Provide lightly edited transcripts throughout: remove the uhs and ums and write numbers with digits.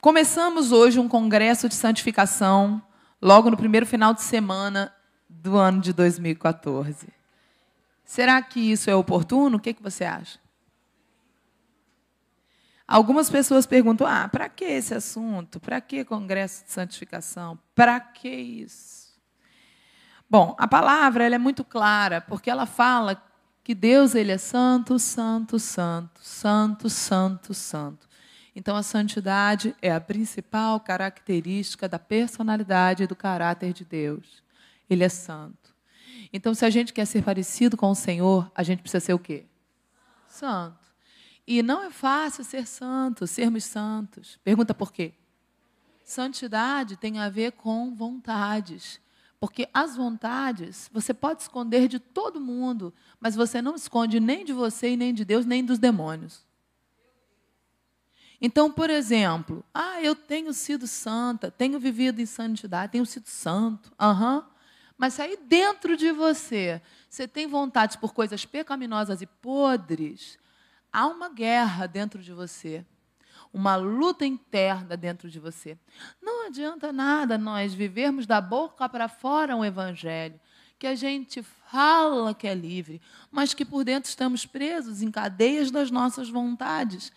Começamos hoje um congresso de santificação, logo no primeiro final de semana do ano de 2014. Será que isso é oportuno? O que você acha? Algumas pessoas perguntam, para que esse assunto? Para que congresso de santificação? Para que isso? Bom, a palavra ela é muito clara, porque ela fala que Deus ele é santo, santo, santo, santo, santo, santo. Então, a santidade é a principal característica da personalidade e do caráter de Deus. Ele é santo. Então, se a gente quer ser parecido com o Senhor, a gente precisa ser o quê? Santo. E não é fácil ser santo, sermos santos. Pergunta por quê? Santidade tem a ver com vontades. Porque as vontades, você pode esconder de todo mundo, mas você não esconde nem de você, e nem de Deus, nem dos demônios. Então, por exemplo, eu tenho sido santa, tenho vivido em santidade, tenho sido santo. Mas aí dentro de você, você tem vontade por coisas pecaminosas e podres, há uma guerra dentro de você, uma luta interna dentro de você. Não adianta nada nós vivermos da boca para fora um evangelho, que a gente fala que é livre, mas que por dentro estamos presos em cadeias das nossas vontades.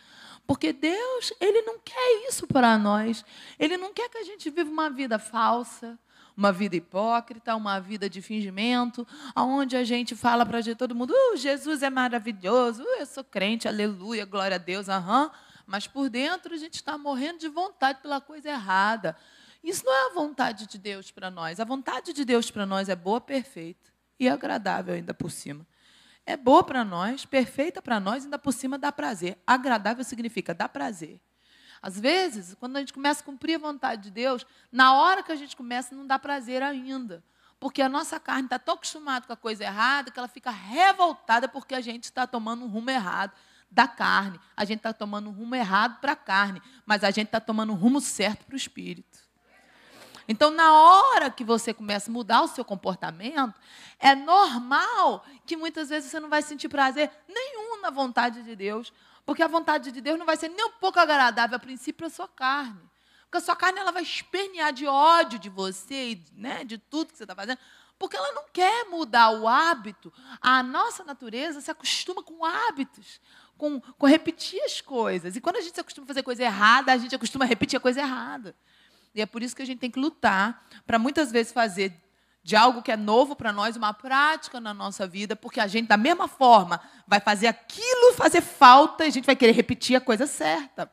Porque Deus, Ele não quer isso para nós. Ele não quer que a gente viva uma vida falsa, uma vida hipócrita, uma vida de fingimento, onde a gente fala para todo mundo, Jesus é maravilhoso, eu sou crente, aleluia, glória a Deus, mas por dentro a gente está morrendo de vontade pela coisa errada. Isso não é a vontade de Deus para nós. A vontade de Deus para nós é boa, perfeita e agradável ainda por cima. É boa para nós, perfeita para nós, ainda por cima dá prazer. Agradável significa dá prazer. Às vezes, quando a gente começa a cumprir a vontade de Deus, na hora que a gente começa, não dá prazer ainda. Porque a nossa carne está tão acostumada com a coisa errada que ela fica revoltada porque a gente está tomando um rumo errado da carne. A gente está tomando um rumo errado para a carne, mas a gente está tomando um rumo certo para o espírito. Então, na hora que você começa a mudar o seu comportamento, é normal que muitas vezes você não vai sentir prazer nenhum na vontade de Deus, porque a vontade de Deus não vai ser nem um pouco agradável, a princípio, para a sua carne. Porque a sua carne ela vai espernear de ódio de você, de tudo que você está fazendo, porque ela não quer mudar o hábito. A nossa natureza se acostuma com hábitos, com repetir as coisas. E quando a gente se acostuma a fazer coisa errada, a gente acostuma a repetir a coisa errada. E é por isso que a gente tem que lutar para muitas vezes fazer de algo que é novo para nós uma prática na nossa vida, porque a gente, da mesma forma, vai fazer aquilo fazer falta e a gente vai querer repetir a coisa certa.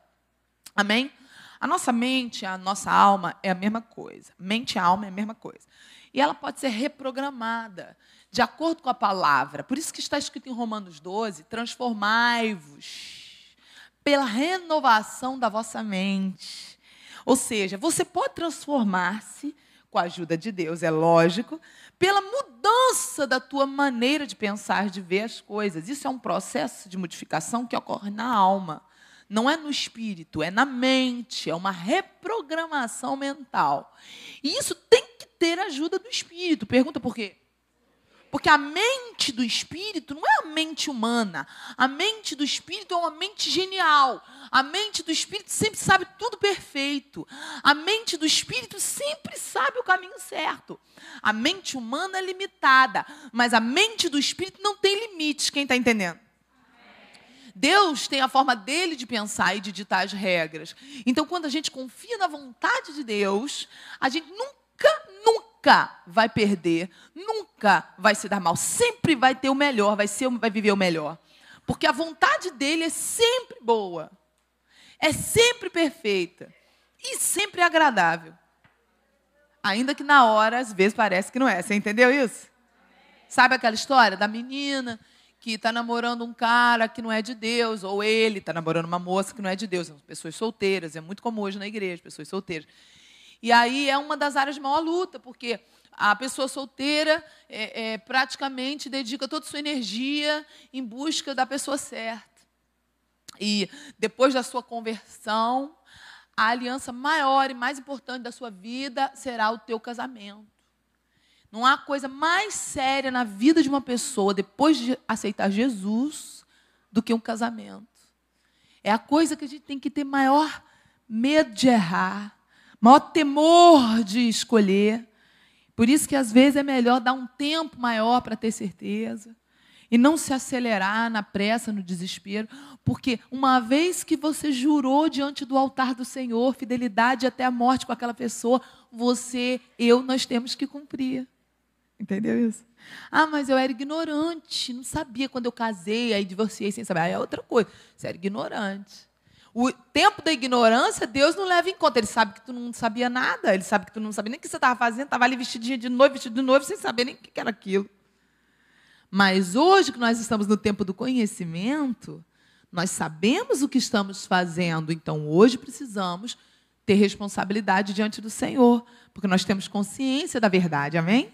Amém? A nossa mente, a nossa alma é a mesma coisa. Mente e alma é a mesma coisa. E ela pode ser reprogramada de acordo com a palavra. Por isso que está escrito em Romanos 12, transformai-vos pela renovação da vossa mente. Ou seja, você pode transformar-se, com a ajuda de Deus, é lógico, pela mudança da tua maneira de pensar, de ver as coisas. Isso é um processo de modificação que ocorre na alma. Não é no espírito, é na mente, é uma reprogramação mental. E isso tem que ter ajuda do espírito. Pergunta por quê? Porque a mente do espírito não é a mente humana. A mente do espírito é uma mente genial. A mente do espírito sempre sabe tudo perfeito. A mente do espírito sempre sabe o caminho certo. A mente humana é limitada, mas a mente do espírito não tem limites. Quem está entendendo? Deus tem a forma dele de pensar e de ditar as regras. Então, quando a gente confia na vontade de Deus, a gente nunca vai perder, nunca vai se dar mal, sempre vai ter o melhor, vai viver o melhor. Porque a vontade dele é sempre boa, é sempre perfeita e sempre agradável. Ainda que na hora, às vezes, parece que não é. Você entendeu isso? Sabe aquela história da menina que está namorando um cara que não é de Deus, ou ele está namorando uma moça que não é de Deus, pessoas solteiras, é muito comum hoje na igreja, pessoas solteiras. E aí é uma das áreas de maior luta, porque a pessoa solteira praticamente dedica toda a sua energia em busca da pessoa certa. E depois da sua conversão, a aliança maior e mais importante da sua vida será o teu casamento. Não há coisa mais séria na vida de uma pessoa, depois de aceitar Jesus, do que um casamento. É a coisa que a gente tem que ter maior medo de errar, maior temor de escolher. Por isso que, às vezes, é melhor dar um tempo maior para ter certeza e não se acelerar na pressa, no desespero, porque uma vez que você jurou diante do altar do Senhor, fidelidade até a morte com aquela pessoa, nós temos que cumprir. Entendeu isso? Ah, mas eu era ignorante, não sabia quando eu casei, aí divorciei sem saber. Aí é outra coisa, você era ignorante. O tempo da ignorância, Deus não leva em conta. Ele sabe que tu não sabia nada, ele sabe que tu não sabia nem o que você estava fazendo, estava ali vestido de noivo, sem saber nem o que era aquilo. Mas hoje que nós estamos no tempo do conhecimento, nós sabemos o que estamos fazendo, então hoje precisamos ter responsabilidade diante do Senhor, porque nós temos consciência da verdade, amém?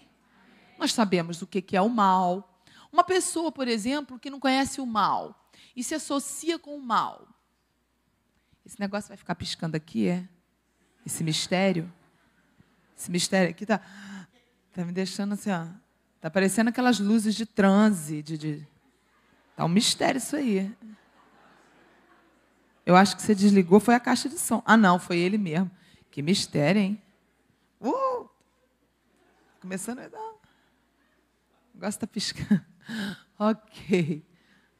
Nós sabemos o que é o mal. Uma pessoa, por exemplo, que não conhece o mal e se associa com o mal. Esse negócio vai ficar piscando aqui, é? Esse mistério aqui tá me deixando assim, ó. Tá parecendo aquelas luzes de transe. Tá um mistério isso aí. Eu acho que você desligou, foi a caixa de som. Ah, não, foi ele mesmo. Que mistério, hein? Começando a dar. O negócio está piscando. Ok.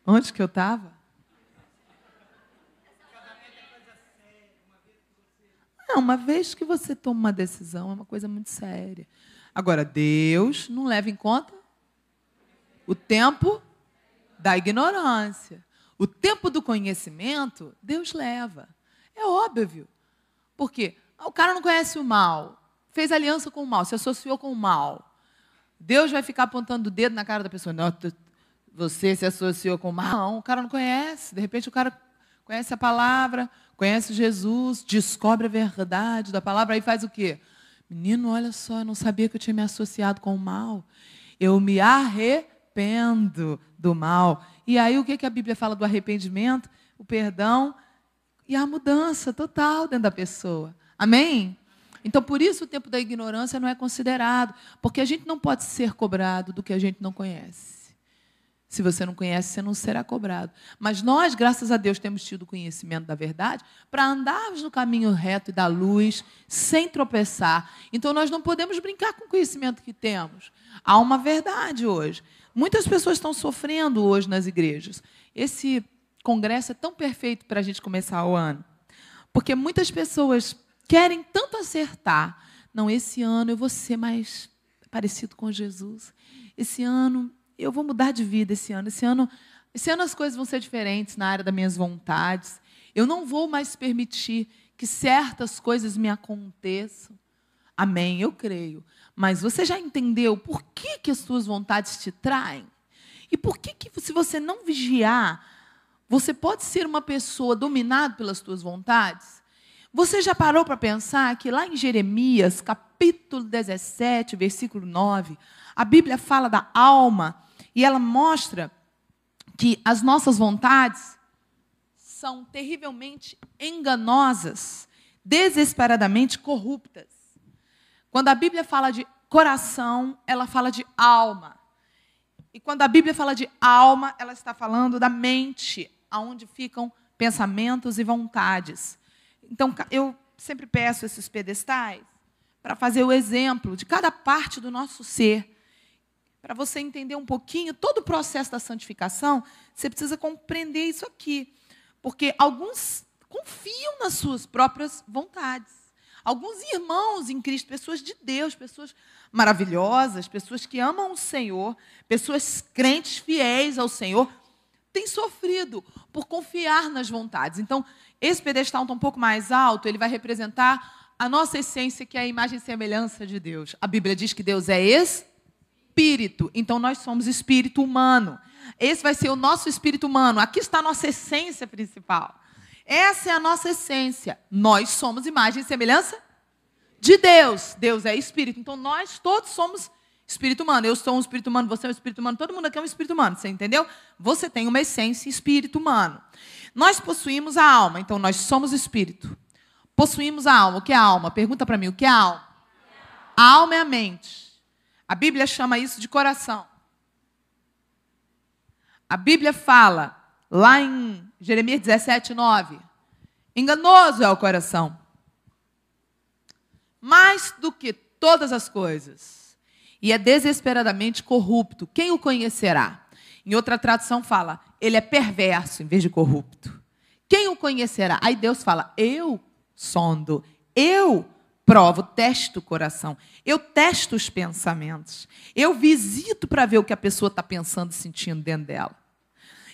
Onde que eu estava? Uma vez que você toma uma decisão, é uma coisa muito séria. Agora, Deus não leva em conta o tempo da ignorância. O tempo do conhecimento, Deus leva. É óbvio. Por quê? O cara não conhece o mal, fez aliança com o mal, se associou com o mal. Deus vai ficar apontando o dedo na cara da pessoa. Não, você se associou com o mal. Não, o cara não conhece. De repente, o cara conhece a palavra, conhece Jesus, descobre a verdade da palavra, aí faz o quê? Menino, olha só, eu não sabia que eu tinha me associado com o mal. Eu me arrependo do mal. E aí, o que a Bíblia fala do arrependimento? O perdão e a mudança total dentro da pessoa. Amém? Então, por isso o tempo da ignorância não é considerado, porque a gente não pode ser cobrado do que a gente não conhece. Se você não conhece, você não será cobrado. Mas nós, graças a Deus, temos tido conhecimento da verdade para andarmos no caminho reto e da luz, sem tropeçar. Então, nós não podemos brincar com o conhecimento que temos. Há uma verdade hoje. Muitas pessoas estão sofrendo hoje nas igrejas. Esse congresso é tão perfeito para a gente começar o ano. Porque muitas pessoas querem tanto acertar. Não, esse ano eu vou ser mais parecido com Jesus. Esse ano eu vou mudar de vida esse ano. Esse ano as coisas vão ser diferentes na área das minhas vontades. Eu não vou mais permitir que certas coisas me aconteçam. Amém, eu creio. Mas você já entendeu por que as suas vontades te traem? E por que, se você não vigiar, você pode ser uma pessoa dominada pelas suas vontades? Você já parou para pensar que lá em Jeremias, capítulo 17, versículo 9, a Bíblia fala da alma e ela mostra que as nossas vontades são terrivelmente enganosas, desesperadamente corruptas. Quando a Bíblia fala de coração, ela fala de alma. E quando a Bíblia fala de alma, ela está falando da mente, onde ficam pensamentos e vontades. Então, eu sempre peço esses pedestais para fazer o exemplo de cada parte do nosso ser. Para você entender um pouquinho todo o processo da santificação, você precisa compreender isso aqui. Porque alguns confiam nas suas próprias vontades. Alguns irmãos em Cristo, pessoas de Deus, pessoas maravilhosas, pessoas que amam o Senhor, pessoas crentes, fiéis ao Senhor, têm sofrido por confiar nas vontades. Então, esse pedestal está um pouco mais alto, ele vai representar a nossa essência, que é a imagem e semelhança de Deus. A Bíblia diz que Deus é espírito, então nós somos espírito humano. Esse vai ser o nosso espírito humano. Aqui está a nossa essência principal. Essa é a nossa essência. Nós somos imagem e semelhança de Deus. Deus é espírito. Então, nós todos somos espírito humano. Eu sou um espírito humano, você é um espírito humano, todo mundo aqui é um espírito humano. Você entendeu? Você tem uma essência espírito humano. Nós possuímos a alma. Então, nós somos espírito. Possuímos a alma. O que é a alma? Pergunta para mim, o que é a alma? A alma é a mente. A Bíblia chama isso de coração. A Bíblia fala, lá em Jeremias 17, 9, Enganoso é o coração, mais do que todas as coisas, e é desesperadamente corrupto. Quem o conhecerá? Em outra tradução fala, ele é perverso em vez de corrupto. Quem o conhecerá? Aí Deus fala, eu sondo, eu provo, testo o coração, eu testo os pensamentos, eu visito para ver o que a pessoa está pensando e sentindo dentro dela.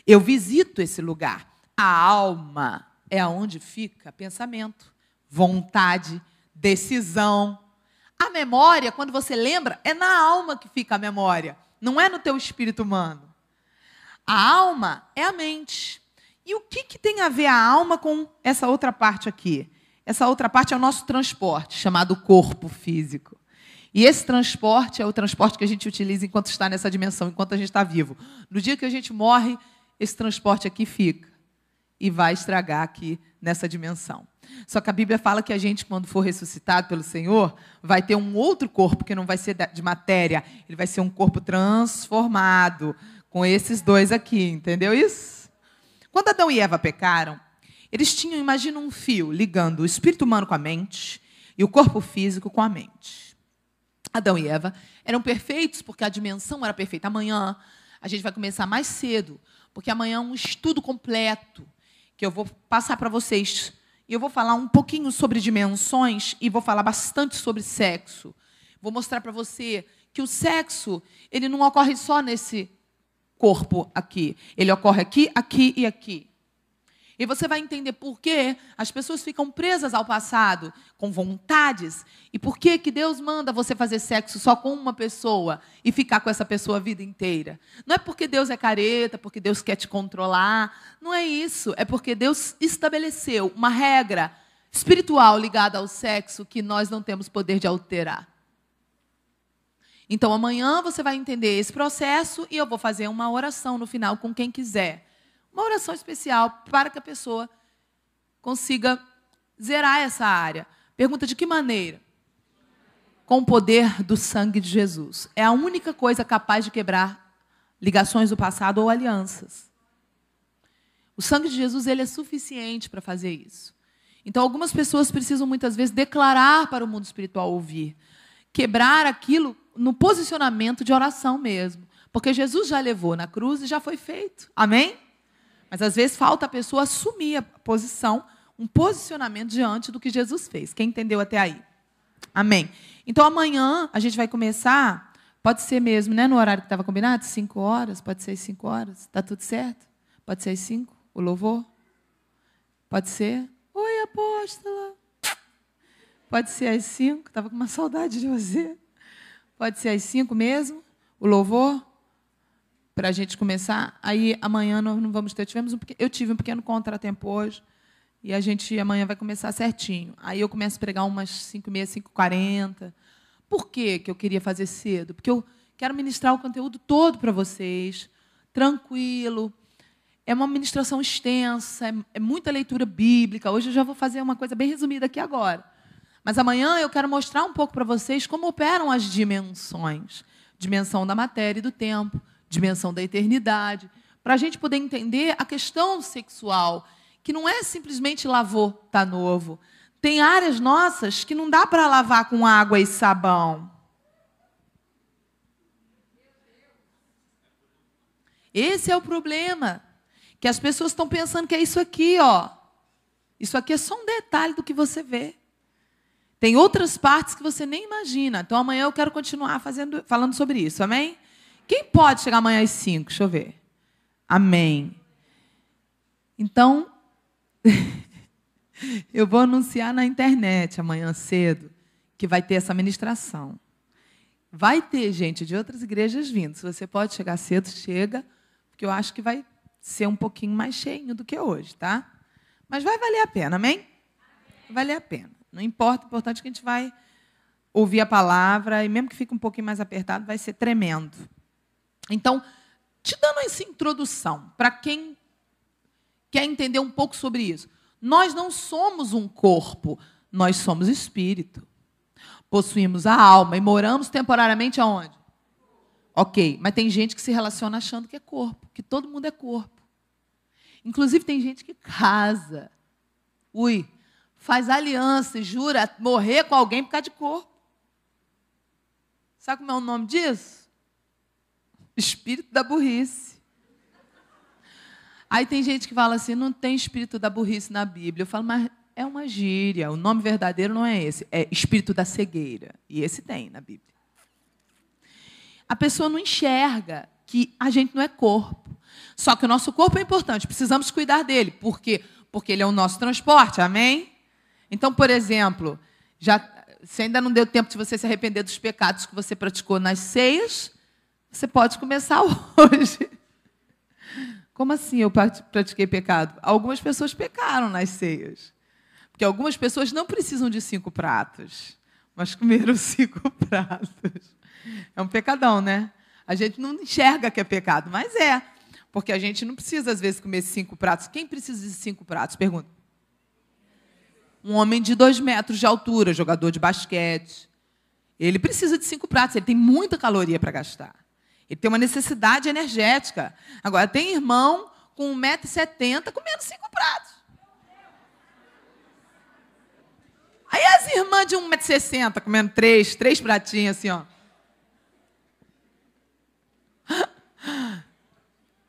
Eu visito esse lugar. A alma é onde fica pensamento, vontade, decisão. A memória, quando você lembra, é na alma que fica a memória, não é no teu espírito humano. A alma é a mente. E o que tem a ver a alma com essa outra parte aqui? Essa outra parte é o nosso transporte, chamado corpo físico. E esse transporte é o transporte que a gente utiliza enquanto está nessa dimensão, enquanto a gente está vivo. No dia que a gente morre, esse transporte aqui fica e vai estragar aqui nessa dimensão. Só que a Bíblia fala que a gente, quando for ressuscitado pelo Senhor, vai ter um outro corpo, que não vai ser de matéria, ele vai ser um corpo transformado, com esses dois aqui, entendeu isso? Quando Adão e Eva pecaram, eles tinham, imagina, um fio ligando o espírito humano com a mente e o corpo físico com a mente. Adão e Eva eram perfeitos porque a dimensão era perfeita. Amanhã a gente vai começar mais cedo, porque amanhã é um estudo completo que eu vou passar para vocês. E eu vou falar um pouquinho sobre dimensões e vou falar bastante sobre sexo. Vou mostrar para você que o sexo, ele não ocorre só nesse corpo aqui. Ele ocorre aqui, aqui e aqui. E você vai entender por que as pessoas ficam presas ao passado, com vontades, e por que Deus manda você fazer sexo só com uma pessoa e ficar com essa pessoa a vida inteira. Não é porque Deus é careta, porque Deus quer te controlar, não é isso. É porque Deus estabeleceu uma regra espiritual ligada ao sexo que nós não temos poder de alterar. Então, amanhã você vai entender esse processo e eu vou fazer uma oração no final com quem quiser. Uma oração especial para que a pessoa consiga zerar essa área. Pergunta: de que maneira? Com o poder do sangue de Jesus. É a única coisa capaz de quebrar ligações do passado ou alianças. O sangue de Jesus, ele é suficiente para fazer isso. Então, algumas pessoas precisam muitas vezes declarar para o mundo espiritual ouvir. Quebrar aquilo no posicionamento de oração mesmo. Porque Jesus já levou na cruz e já foi feito. Amém? Mas, às vezes, falta a pessoa assumir a posição, um posicionamento diante do que Jesus fez. Quem entendeu até aí? Amém. Então, amanhã, a gente vai começar, pode ser mesmo, né, no horário que estava combinado, 5 horas, pode ser às 5 horas, está tudo certo? Pode ser às 5, o louvor? Pode ser? Oi, apóstola. Pode ser às 5, estava com uma saudade de você. Pode ser às 5 mesmo, o louvor? Para a gente começar, aí amanhã nós não vamos ter. Eu tive um pequeno contratempo hoje, e a gente amanhã vai começar certinho. Aí eu começo a pregar umas 5h30, 5h40. Por que eu queria fazer cedo? Porque eu quero ministrar o conteúdo todo para vocês, tranquilo. É uma ministração extensa, é muita leitura bíblica. Hoje eu já vou fazer uma coisa bem resumida aqui agora. Mas amanhã eu quero mostrar um pouco para vocês como operam as dimensões. Dimensão da matéria e do tempo, dimensão da eternidade, para a gente poder entender a questão sexual, que não é simplesmente lavou, tá novo. Tem áreas nossas que não dá para lavar com água e sabão. Esse é o problema, que as pessoas estão pensando que é isso aqui, ó. Isso aqui é só um detalhe do que você vê. Tem outras partes que você nem imagina. Então, amanhã eu quero continuar falando sobre isso, amém? Quem pode chegar amanhã às 5? Deixa eu ver. Amém. Então, eu vou anunciar na internet amanhã cedo que vai ter essa ministração. Vai ter gente de outras igrejas vindo. Se você pode chegar cedo, chega, porque eu acho que vai ser um pouquinho mais cheinho do que hoje, tá? Mas vai valer a pena, amém? Vai valer a pena. Não importa, o importante é que a gente vai ouvir a palavra, e mesmo que fique um pouquinho mais apertado, vai ser tremendo. Então, te dando essa introdução, para quem quer entender um pouco sobre isso. Nós não somos um corpo, nós somos espírito. Possuímos a alma e moramos temporariamente aonde? Ok, mas tem gente que se relaciona achando que é corpo, que todo mundo é corpo. Inclusive, tem gente que casa faz aliança e jura morrer com alguém por causa de corpo. Sabe como é o nome disso? Espírito da burrice. Aí tem gente que fala assim, não tem espírito da burrice na Bíblia. Eu falo, mas é uma gíria, o nome verdadeiro não é esse, é espírito da cegueira. E esse tem na Bíblia. A pessoa não enxerga que a gente não é corpo. Só que o nosso corpo é importante, precisamos cuidar dele. Por quê? Porque ele é o nosso transporte, amém? Então, por exemplo, se ainda não deu tempo de você se arrepender dos pecados que você praticou nas ceias, você pode começar hoje. Como assim eu pratiquei pecado? Algumas pessoas pecaram nas ceias. Porque algumas pessoas não precisam de 5 pratos, mas comeram 5 pratos. É um pecadão, né? A gente não enxerga que é pecado, mas é. Porque a gente não precisa, às vezes, comer 5 pratos. Quem precisa de 5 pratos? Pergunta. Um homem de 2 metros de altura, jogador de basquete. Ele precisa de 5 pratos, ele tem muita caloria para gastar. Ele tem uma necessidade energética. Agora, tem irmão com 1,70 m comendo 5 pratos. Aí as irmãs de 1,60 m comendo 3 pratinhos assim, ó.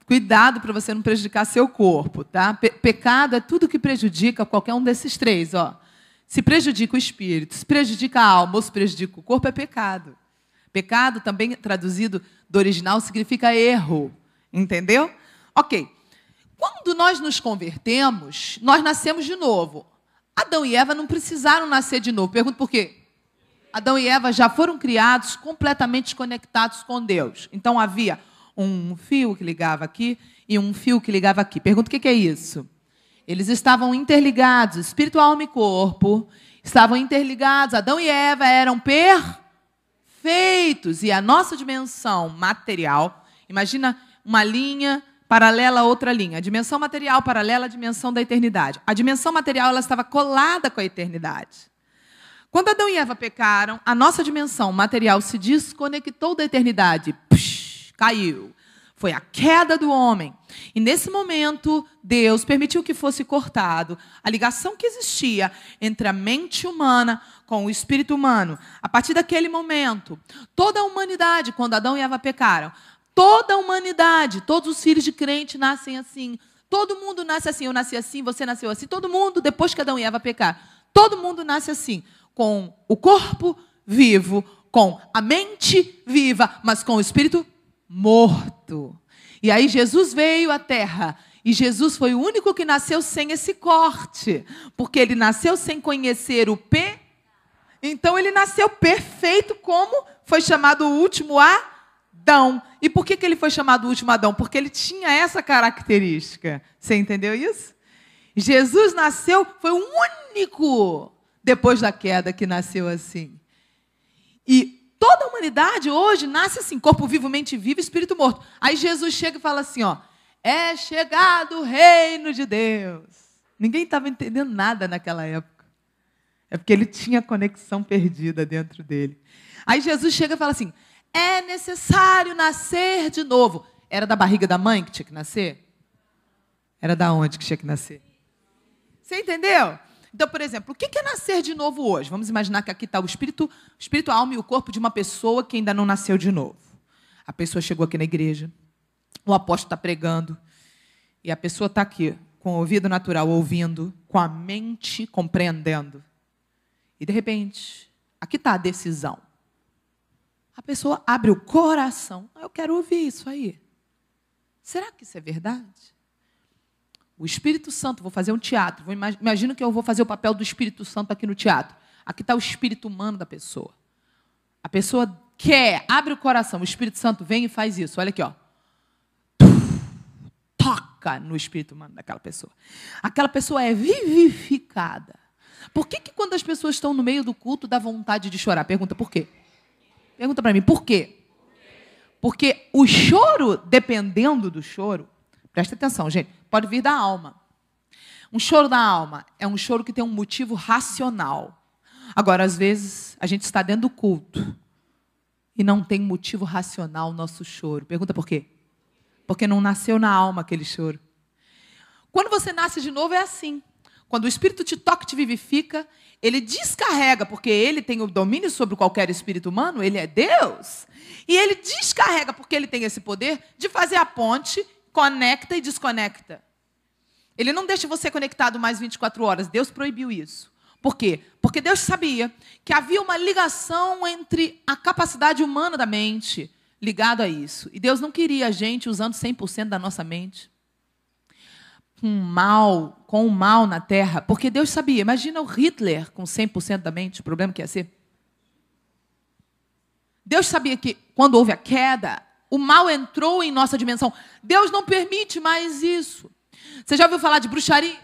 Cuidado para você não prejudicar seu corpo, tá? Pecado é tudo que prejudica qualquer um desses 3, ó. Se prejudica o espírito, se prejudica a alma ou se prejudica o corpo, é pecado. Pecado, também traduzido do original, significa erro, entendeu? Ok. Quando nós nos convertemos, nós nascemos de novo. Adão e Eva não precisaram nascer de novo. Pergunto por quê? Adão e Eva já foram criados completamente conectados com Deus. Então havia um fio que ligava aqui e um fio que ligava aqui. Pergunta o que é isso? Eles estavam interligados, espírito, alma e corpo, estavam interligados. Adão e Eva eram perfeitos. E a nossa dimensão material, imagina uma linha paralela a outra linha. A dimensão material paralela à dimensão da eternidade. A dimensão material ela estava colada com a eternidade. Quando Adão e Eva pecaram, a nossa dimensão material se desconectou da eternidade. Caiu. Foi a queda do homem. E nesse momento, Deus permitiu que fosse cortado a ligação que existia entre a mente humana com o espírito humano. A partir daquele momento, toda a humanidade, quando Adão e Eva pecaram, toda a humanidade, todos os filhos de crente nascem assim. Todo mundo nasce assim. Eu nasci assim, você nasceu assim. Todo mundo, depois que Adão e Eva pecaram, todo mundo nasce assim. Com o corpo vivo, com a mente viva, mas com o espírito morto. E aí Jesus veio à terra. E Jesus foi o único que nasceu sem esse corte. Porque ele nasceu sem conhecer o Então ele nasceu perfeito, como foi chamado o último Adão. E por que ele foi chamado o último Adão? Porque ele tinha essa característica. Você entendeu isso? Jesus nasceu, foi o único depois da queda que nasceu assim. E toda a humanidade hoje nasce assim, corpo vivo, mente viva, espírito morto. Aí Jesus chega e fala assim, ó, é chegado o reino de Deus. Ninguém estava entendendo nada naquela época. É porque ele tinha conexão perdida dentro dele. Aí Jesus chega e fala assim, é necessário nascer de novo. Era da barriga da mãe que tinha que nascer? Era da onde que tinha que nascer? Você entendeu? Então, por exemplo, o que é nascer de novo hoje? Vamos imaginar que aqui está o espírito, a alma e o corpo de uma pessoa que ainda não nasceu de novo. A pessoa chegou aqui na igreja, o apóstolo está pregando, e a pessoa está aqui, com o ouvido natural, ouvindo, com a mente compreendendo. E, de repente, aqui está a decisão. A pessoa abre o coração. Eu quero ouvir isso aí. Será que isso é verdade? O Espírito Santo, vou fazer um teatro. Imagino que eu vou fazer o papel do Espírito Santo aqui no teatro. Aqui está o espírito humano da pessoa. A pessoa quer, abre o coração. O Espírito Santo vem e faz isso. Olha aqui, ó. Toca no espírito humano daquela pessoa. Aquela pessoa é vivificada. Por que quando as pessoas estão no meio do culto dá vontade de chorar? Pergunta por quê? Pergunta para mim, por quê? Porque o choro, dependendo do choro, presta atenção, gente, pode vir da alma. Um choro da alma é um choro que tem um motivo racional. Agora, às vezes, a gente está dentro do culto e não tem motivo racional o nosso choro. Pergunta por quê? Porque não nasceu na alma aquele choro. Quando você nasce de novo é assim. quando o Espírito te toca e te vivifica, ele descarrega, porque ele tem o domínio sobre qualquer espírito humano, ele é Deus. E ele descarrega, porque ele tem esse poder de fazer a ponte, conecta e desconecta. Ele não deixa você conectado mais 24 horas. Deus proibiu isso. Por quê? Porque Deus sabia que havia uma ligação entre a capacidade humana da mente ligado a isso. E Deus não queria a gente usando 100% da nossa mente com o mal na Terra, porque Deus sabia. Imagina o Hitler com 100% da mente, o problema que ia ser. Deus sabia que quando houve a queda, o mal entrou em nossa dimensão. Deus não permite mais isso. Você já ouviu falar de bruxaria?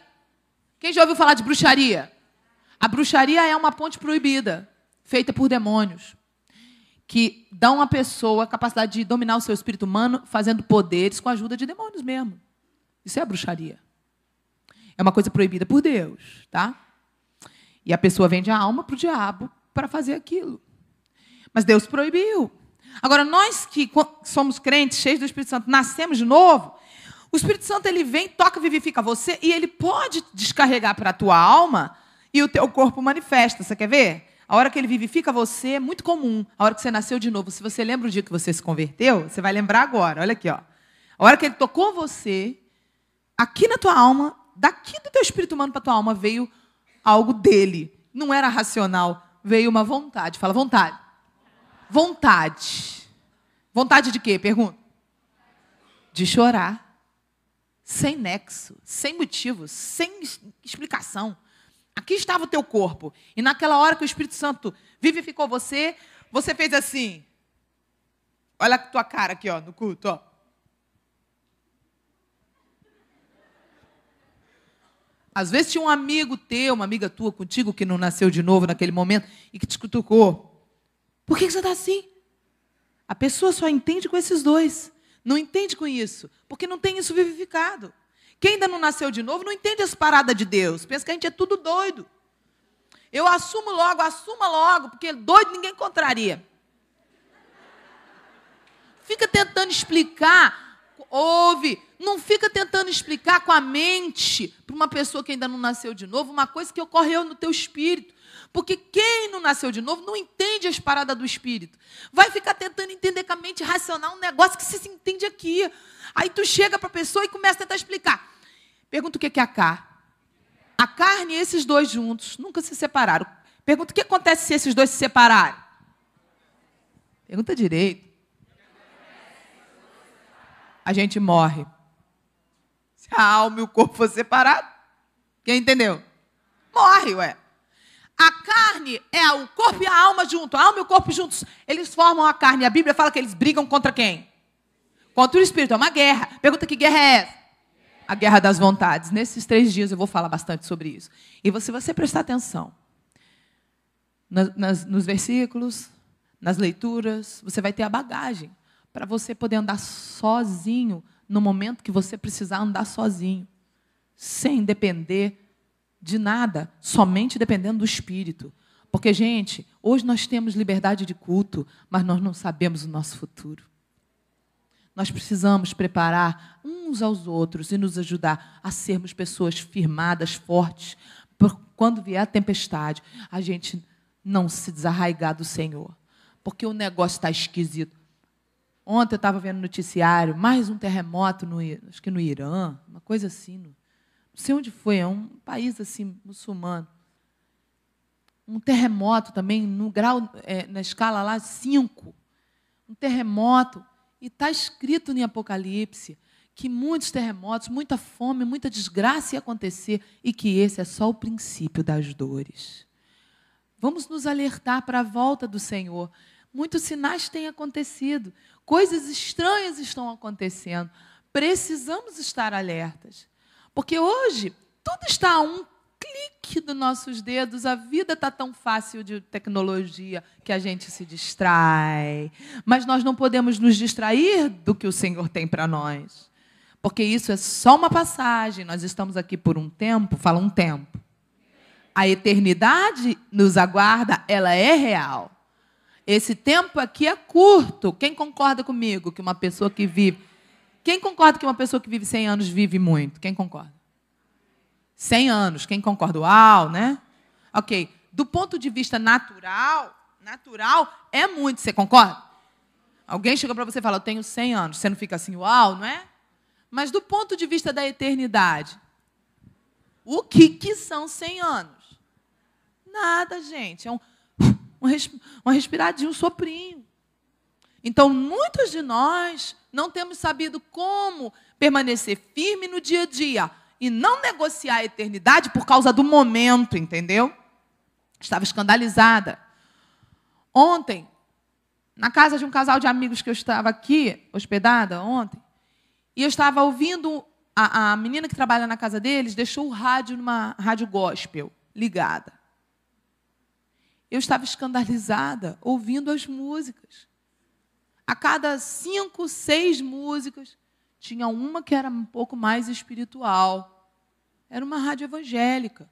Quem já ouviu falar de bruxaria? A bruxaria é uma ponte proibida, feita por demônios, que dão à pessoa a capacidade de dominar o seu espírito humano, fazendo poderes com a ajuda de demônios mesmo. Isso é a bruxaria. É uma coisa proibida por Deus, tá? E a pessoa vende a alma para o diabo para fazer aquilo. Mas Deus proibiu. Agora, nós que somos crentes, cheios do Espírito Santo, nascemos de novo, o Espírito Santo ele vem, toca, vivifica você, e ele pode descarregar para a tua alma e o teu corpo manifesta. Você quer ver? A hora que ele vivifica você é muito comum. A hora que você nasceu de novo, se você lembra o dia que você se converteu, você vai lembrar agora. Olha aqui, ó. A hora que ele tocou você, aqui na tua alma, daqui do teu espírito humano para a tua alma, veio algo dele. Não era racional, veio uma vontade. Fala, vontade. Vontade. Vontade de quê? Pergunta. De chorar. Sem nexo, sem motivo, sem explicação. Aqui estava o teu corpo. E naquela hora que o Espírito Santo vivificou você, você fez assim. Olha a tua cara aqui, ó, no culto, ó. Às vezes tinha um amigo teu, uma amiga tua contigo que não nasceu de novo naquele momento e que te cutucou. Por que você está assim? A pessoa só entende com esses dois. Não entende com isso, porque não tem isso vivificado. Quem ainda não nasceu de novo não entende as paradas de Deus. Pensa que a gente é tudo doido. Eu assuma logo, porque doido ninguém encontraria. Fica tentando explicar, não fica tentando explicar com a mente para uma pessoa que ainda não nasceu de novo uma coisa que ocorreu no teu espírito. Porque quem não nasceu de novo não entende as paradas do espírito. Vai ficar tentando entender com a mente racional um negócio que se entende aqui. Aí tu chega para a pessoa e começa a tentar explicar. Pergunta o que é a carne. A carne e esses dois juntos nunca se separaram. Pergunta o que acontece se esses dois se separarem. Pergunta direito. A gente morre. Se a alma e o corpo for separado, quem entendeu? Morre, ué. A carne é o corpo e a alma juntos. A alma e o corpo juntos. Eles formam a carne. A Bíblia fala que eles brigam contra quem? Contra o espírito. É uma guerra. Pergunta que guerra é essa? A guerra das vontades. Nesses 3 dias eu vou falar bastante sobre isso. E se você prestar atenção nos versículos, nas leituras, você vai ter a bagagem para você poder andar sozinho no momento que você precisar andar sozinho. Sem depender de nada, somente dependendo do Espírito. Porque, gente, hoje nós temos liberdade de culto, mas nós não sabemos o nosso futuro. Nós precisamos preparar uns aos outros e nos ajudar a sermos pessoas firmadas, fortes, por quando vier a tempestade, a gente não se desarraigar do Senhor. Porque o negócio está esquisito. Ontem eu estava vendo no noticiário, mais um terremoto, acho que no Irã, uma coisa assim, não sei onde foi, é um país assim, muçulmano. Um terremoto também, no grau, na escala lá, 5. Um terremoto. E está escrito em Apocalipse que muitos terremotos, muita fome, muita desgraça ia acontecer e que esse é só o princípio das dores. Vamos nos alertar para a volta do Senhor. Muitos sinais têm acontecido. Coisas estranhas estão acontecendo. Precisamos estar alertas. Porque hoje, tudo está a um clique dos nossos dedos. A vida está tão fácil de tecnologia que a gente se distrai. Mas nós não podemos nos distrair do que o Senhor tem para nós. Porque isso é só uma passagem. Nós estamos aqui por um tempo. Fala um tempo. A eternidade nos aguarda, ela é real. Esse tempo aqui é curto. Quem concorda comigo que uma pessoa que vive... Quem concorda que uma pessoa que vive 100 anos vive muito? Quem concorda? 100 anos. Quem concorda? Uau, né? Ok. Do ponto de vista natural é muito. Você concorda? Alguém chega para você e fala, eu tenho 100 anos. Você não fica assim, uau, não é? Mas do ponto de vista da eternidade, o que são 100 anos? Nada, gente. É uma respiradinha, um soprinho. Então, muitos de nós não temos sabido como permanecer firme no dia a dia e não negociar a eternidade por causa do momento, entendeu? Estava escandalizada. Ontem, na casa de um casal de amigos que eu estava aqui, hospedada ontem, e eu estava ouvindo, a menina que trabalha na casa deles deixou o rádio numa rádio gospel ligada. Eu estava escandalizada ouvindo as músicas. A cada 5, 6 músicas, tinha uma que era um pouco mais espiritual. Era uma rádio evangélica.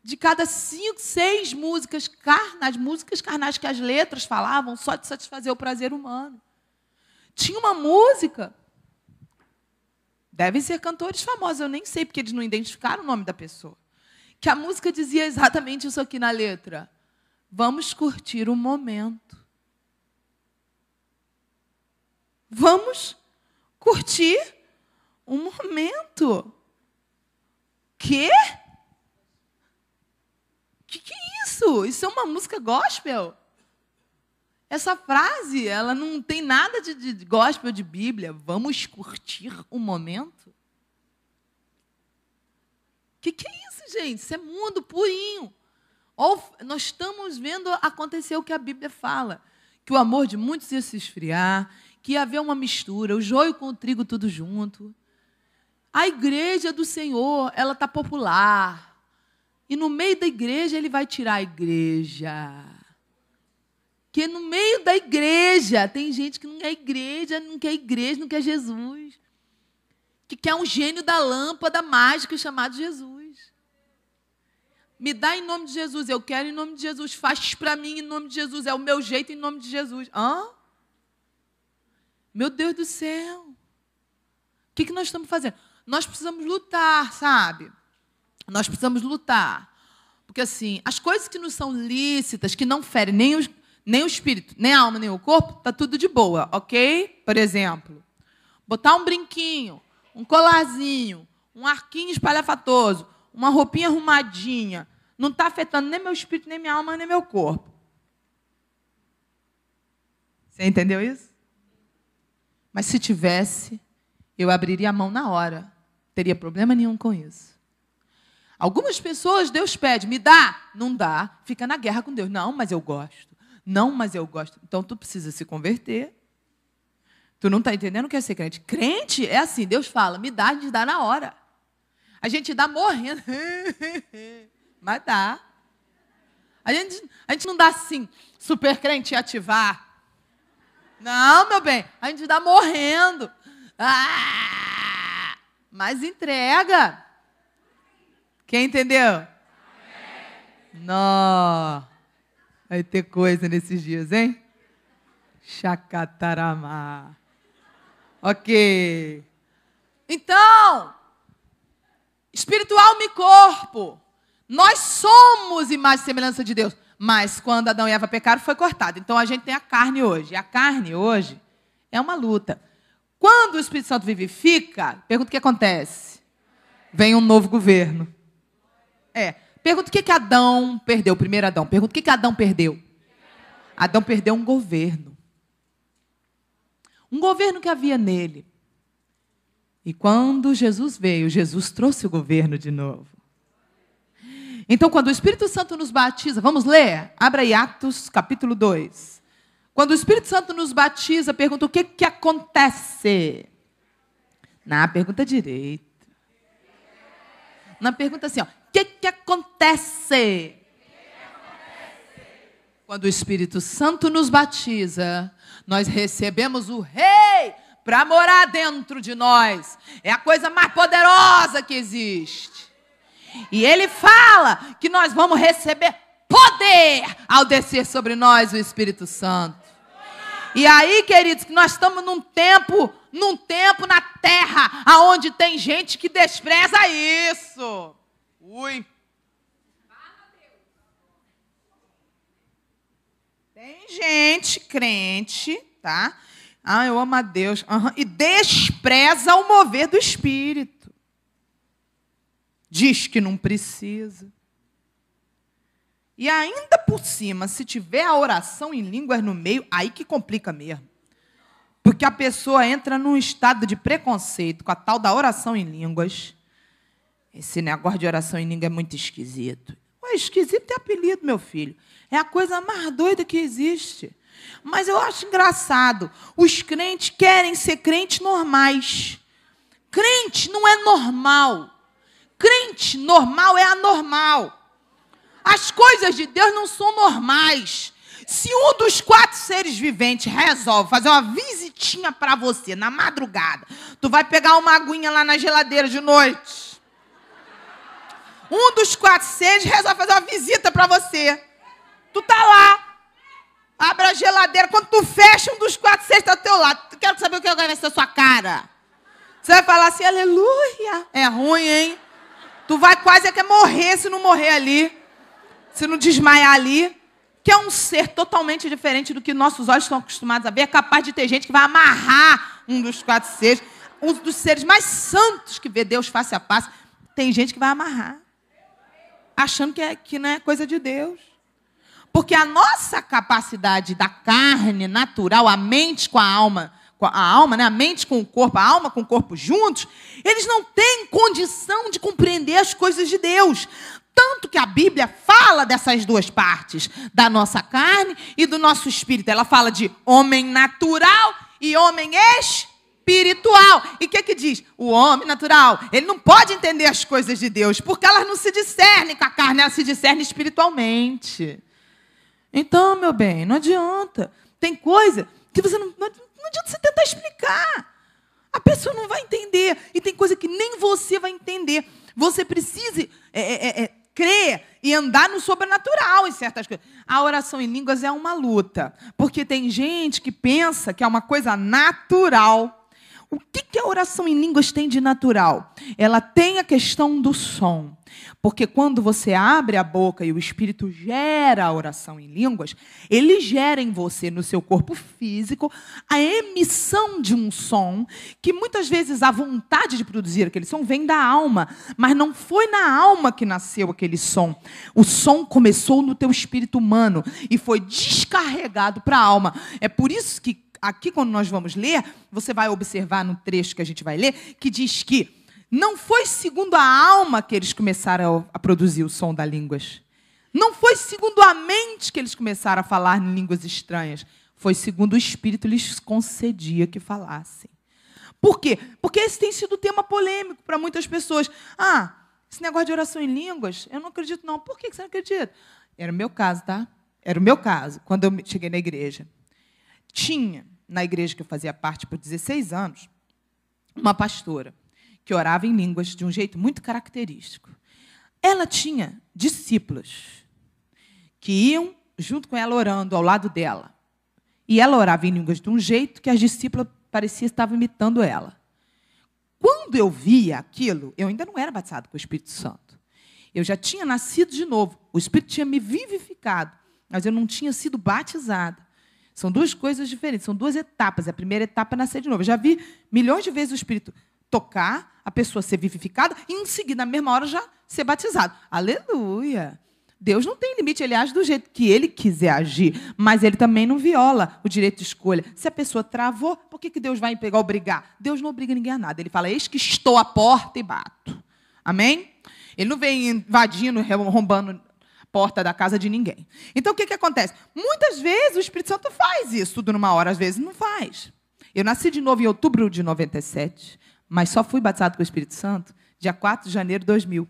De cada 5, 6 músicas carnais que as letras falavam só de satisfazer o prazer humano. Tinha uma música, devem ser cantores famosos, eu nem sei porque eles não identificaram o nome da pessoa, que a música dizia exatamente isso aqui na letra. Vamos curtir o momento. Vamos curtir um momento. Quê? Que é isso? Isso é uma música gospel? Essa frase, ela não tem nada de gospel, de Bíblia. Vamos curtir um momento? Que é isso, gente? Isso é mundo purinho. Nós estamos vendo acontecer o que a Bíblia fala. Que o amor de muitos ia se esfriar, que ia haver uma mistura, o joio com o trigo tudo junto. A igreja do Senhor, ela está popular. E no meio da igreja, ele vai tirar a igreja. Porque no meio da igreja, tem gente que não quer igreja, não quer Jesus. Que quer um gênio da lâmpada mágica chamado Jesus. Me dá em nome de Jesus, eu quero em nome de Jesus. Faz para mim em nome de Jesus, é o meu jeito em nome de Jesus. Hã? Meu Deus do céu. O que nós estamos fazendo? Nós precisamos lutar, sabe? Nós precisamos lutar. Porque, assim, as coisas que não são lícitas, que não ferem nem o espírito, nem a alma, nem o corpo, está tudo de boa, ok? Por exemplo, botar um brinquinho, um colarzinho, um arquinho espalhafatoso, uma roupinha arrumadinha, não está afetando nem meu espírito, nem minha alma, nem meu corpo. Você entendeu isso? Mas se tivesse, eu abriria a mão na hora. Não teria problema nenhum com isso. Algumas pessoas, Deus pede, me dá. Não dá. Fica na guerra com Deus. Não, mas eu gosto. Não, mas eu gosto. Então, tu precisa se converter. Tu não está entendendo o que é ser crente. Crente é assim, Deus fala, me dá, a gente dá na hora. A gente dá morrendo. Mas dá. A gente não dá assim, super crente e ativar. Não, meu bem, a gente dá morrendo. Mas entrega. Quem entendeu? Não. Vai ter coisa nesses dias, hein? Chacataramá. Ok. Então, espiritual e corpo. Nós somos imagem e semelhança de Deus. Mas quando Adão e Eva pecaram, foi cortado. Então, a gente tem a carne hoje. E a carne hoje é uma luta. Quando o Espírito Santo vivifica, pergunta o que acontece. Vem um novo governo. Pergunta o que Adão perdeu, o primeiro Adão. Pergunta o que Adão perdeu. Adão perdeu um governo. Um governo que havia nele. E quando Jesus veio, Jesus trouxe o governo de novo. Então, quando o Espírito Santo nos batiza, vamos ler? Abra aí Atos, capítulo 2. Quando o Espírito Santo nos batiza, pergunta o que acontece. Na pergunta direita. Na pergunta assim, ó, o que acontece? Quando o Espírito Santo nos batiza, nós recebemos o Rei para morar dentro de nós. É a coisa mais poderosa que existe. E ele fala que nós vamos receber poder ao descer sobre nós o Espírito Santo. E aí, queridos, que nós estamos num tempo na terra, aonde tem gente que despreza isso. Ui. Tem gente crente, tá? Ah, eu amo a Deus. Uhum. E despreza o mover do Espírito. Diz que não precisa. E ainda por cima, se tiver a oração em línguas no meio, aí que complica mesmo. Porque a pessoa entra num estado de preconceito com a tal da oração em línguas. Esse negócio de oração em língua é muito esquisito. Ué, esquisito é apelido, meu filho. É a coisa mais doida que existe. Mas eu acho engraçado. Os crentes querem ser crentes normais. Crente não é normal. Crente normal é anormal. As coisas de Deus não são normais. Se um dos 4 seres viventes resolve fazer uma visitinha para você na madrugada, tu vai pegar uma aguinha lá na geladeira de noite. Um dos 4 seres resolve fazer uma visita para você. Tu tá lá, abre a geladeira, quando tu fecha, um dos 4 seres está ao teu lado. Tu quer saber o que vai ser a sua cara? Você vai falar assim, aleluia. É ruim, hein? Tu vai quase que morrer se não morrer ali. Se não desmaiar ali, que é um ser totalmente diferente do que nossos olhos estão acostumados a ver. É capaz de ter gente que vai amarrar um dos 4 seres, um dos seres mais santos que vê Deus face a face. Tem gente que vai amarrar, achando que não é coisa de Deus. Porque a nossa capacidade da carne natural, a mente com a alma, né? A mente com o corpo, a alma com o corpo juntos, eles não têm condição de compreender as coisas de Deus. Tanto que a Bíblia fala dessas duas partes, da nossa carne e do nosso espírito. Ela fala de homem natural e homem espiritual. E o que diz? O homem natural, ele não pode entender as coisas de Deus, porque elas não se discernem com a carne, elas se discernem espiritualmente. Então, meu bem, não adianta. Tem coisa que você não adianta você tentar explicar. A pessoa não vai entender. E tem coisa que nem você vai entender. Você precisa crer e andar no sobrenatural em certas coisas. A oração em línguas é uma luta, porque tem gente que pensa que é uma coisa natural. O que a oração em línguas tem de natural? Ela tem a questão do som. Porque quando você abre a boca e o Espírito gera a oração em línguas, ele gera em você, no seu corpo físico, a emissão de um som, que muitas vezes a vontade de produzir aquele som vem da alma, mas não foi na alma que nasceu aquele som. O som começou no teu espírito humano e foi descarregado para a alma. É por isso que aqui, quando nós vamos ler, você vai observar no trecho que a gente vai ler, que diz que não foi segundo a alma que eles começaram a produzir o som das línguas. Não foi segundo a mente que eles começaram a falar em línguas estranhas. Foi segundo o Espírito lhes concedia que falassem. Por quê? Porque esse tem sido tema polêmico para muitas pessoas. Ah, esse negócio de oração em línguas, eu não acredito não. Por que você não acredita? Era o meu caso, tá? Era o meu caso, quando eu cheguei na igreja. Tinha, na igreja que eu fazia parte por 16 anos, uma pastora que orava em línguas de um jeito muito característico. Ela tinha discípulos que iam junto com ela orando ao lado dela. E ela orava em línguas de um jeito que as discípulas pareciam estar imitando ela. Quando eu via aquilo, eu ainda não era batizada com o Espírito Santo. Eu já tinha nascido de novo. O Espírito tinha me vivificado, mas eu não tinha sido batizada. São duas coisas diferentes, são 2 etapas. A primeira etapa é nascer de novo. Eu já vi milhões de vezes o Espírito tocar, a pessoa ser vivificada e, em seguida, na mesma hora, já ser batizado. Aleluia! Deus não tem limite, ele age do jeito que ele quiser agir, mas ele também não viola o direito de escolha. Se a pessoa travou, por que Deus vai pegar obrigar? Deus não obriga ninguém a nada. Ele fala, eis que estou à porta e bato. Amém? Ele não vem invadindo, arrombando a porta da casa de ninguém. Então, o que acontece? Muitas vezes o Espírito Santo faz isso tudo numa hora, às vezes não faz. Eu nasci de novo em outubro de 97, mas só fui batizado com o Espírito Santo dia 4 de janeiro de 2000.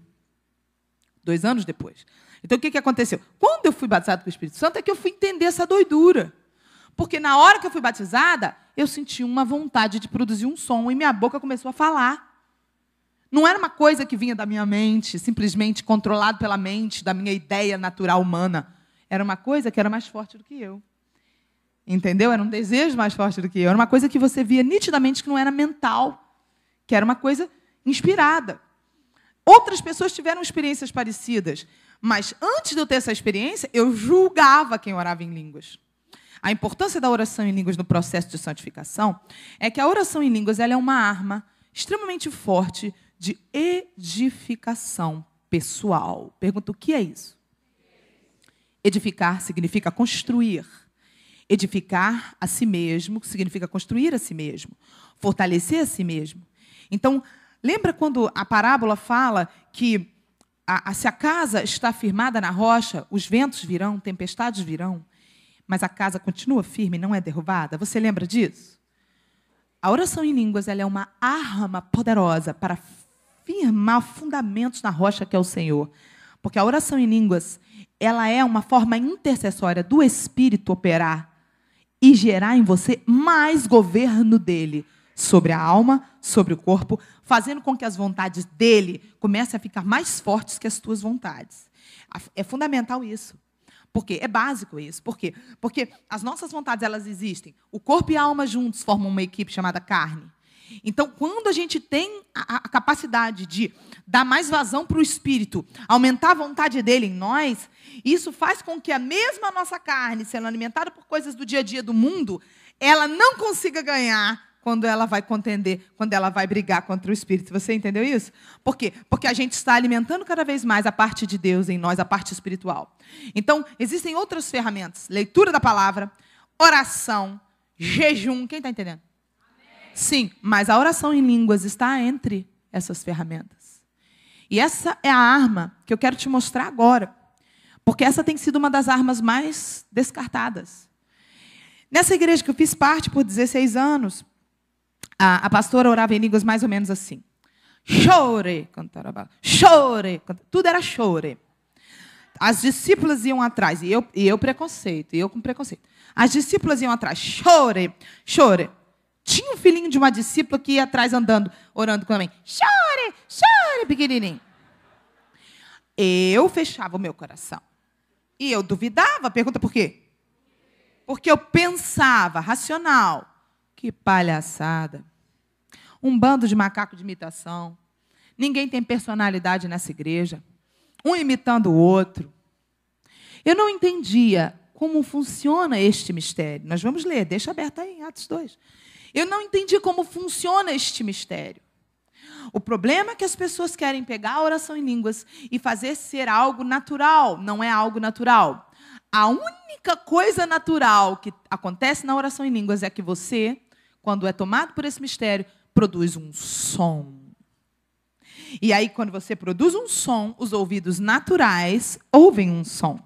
2 anos depois. Então, o que aconteceu? Quando eu fui batizado com o Espírito Santo, é que eu fui entender essa doidura. Porque na hora que eu fui batizada, eu senti uma vontade de produzir um som e minha boca começou a falar. Não era uma coisa que vinha da minha mente, simplesmente controlado pela mente, da minha ideia natural humana. Era uma coisa que era mais forte do que eu. Entendeu? Era um desejo mais forte do que eu. Era uma coisa que você via nitidamente que não era mental, que era uma coisa inspirada. Outras pessoas tiveram experiências parecidas, mas antes de eu ter essa experiência, eu julgava quem orava em línguas. A importância da oração em línguas no processo de santificação é que a oração em línguas ela é uma arma extremamente forte de edificação pessoal. Pergunto, o que é isso? Edificar significa construir. Edificar a si mesmo significa construir a si mesmo. Fortalecer a si mesmo. Então, lembra quando a parábola fala que se a casa está firmada na rocha, os ventos virão, tempestades virão, mas a casa continua firme, não é derrubada? Você lembra disso? A oração em línguas ela é uma arma poderosa para firmar fundamentos na rocha que é o Senhor. Porque a oração em línguas ela é uma forma intercessória do Espírito operar e gerar em você mais governo dele sobre a alma, sobre o corpo, fazendo com que as vontades dele comecem a ficar mais fortes que as tuas vontades. É fundamental isso. Porque é básico isso. Por quê? Porque as nossas vontades elas existem. O corpo e a alma juntos formam uma equipe chamada carne. Então, quando a gente tem a capacidade de dar mais vazão para o Espírito, aumentar a vontade dele em nós, isso faz com que a mesma nossa carne, sendo alimentada por coisas do dia a dia do mundo, ela não consiga ganhar quando ela vai contender, quando ela vai brigar contra o Espírito. Você entendeu isso? Por quê? Porque a gente está alimentando cada vez mais a parte de Deus em nós, a parte espiritual. Então, existem outras ferramentas. Leitura da palavra, oração, jejum. Quem está entendendo? Sim, mas a oração em línguas está entre essas ferramentas. E essa é a arma que eu quero te mostrar agora. Porque essa tem sido uma das armas mais descartadas. Nessa igreja que eu fiz parte por 16 anos, a pastora orava em línguas mais ou menos assim. Chore, chore, tudo era chore. As discípulas iam atrás, e eu com preconceito. As discípulas iam atrás, chore, chore. Tinha um filhinho de uma discípula que ia atrás andando, orando com a mãe. Chore, chore, pequenininho. Eu fechava o meu coração. E eu duvidava. Pergunta por quê? Porque eu pensava, racional. Que palhaçada. Um bando de macaco de imitação. Ninguém tem personalidade nessa igreja. Um imitando o outro. Eu não entendia como funciona este mistério. Nós vamos ler, deixa aberto aí em Atos 2. Eu não entendi como funciona este mistério. O problema é que as pessoas querem pegar a oração em línguas e fazer ser algo natural. Não é algo natural. A única coisa natural que acontece na oração em línguas é que você, quando é tomado por esse mistério, produz um som. E aí, quando você produz um som, os ouvidos naturais ouvem um som.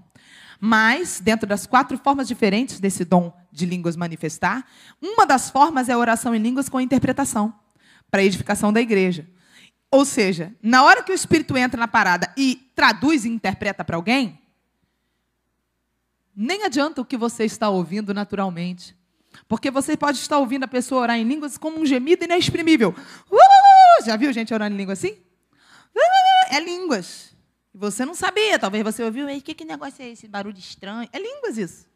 Mas, dentro das 4 formas diferentes desse dom de línguas manifestar, uma das formas é a oração em línguas com interpretação, para a edificação da igreja. Ou seja, na hora que o Espírito entra na parada e traduz e interpreta para alguém, nem adianta o que você está ouvindo naturalmente. Porque você pode estar ouvindo a pessoa orar em línguas como um gemido inexprimível. Já viu gente orando em língua assim? É línguas. Você não sabia, talvez você ouviu, o que negócio é esse barulho estranho? É línguas isso.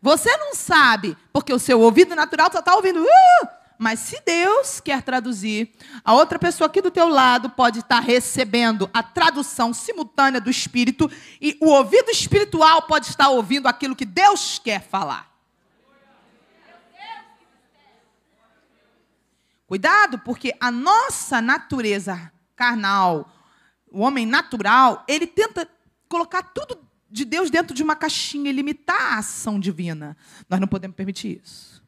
Você não sabe, porque o seu ouvido natural só está ouvindo. Mas se Deus quer traduzir, a outra pessoa aqui do teu lado pode estar recebendo a tradução simultânea do Espírito e o ouvido espiritual pode estar ouvindo aquilo que Deus quer falar. Cuidado, porque a nossa natureza carnal, o homem natural, ele tenta colocar tudo de Deus dentro de uma caixinha e limitar a ação divina. Nós não podemos permitir isso.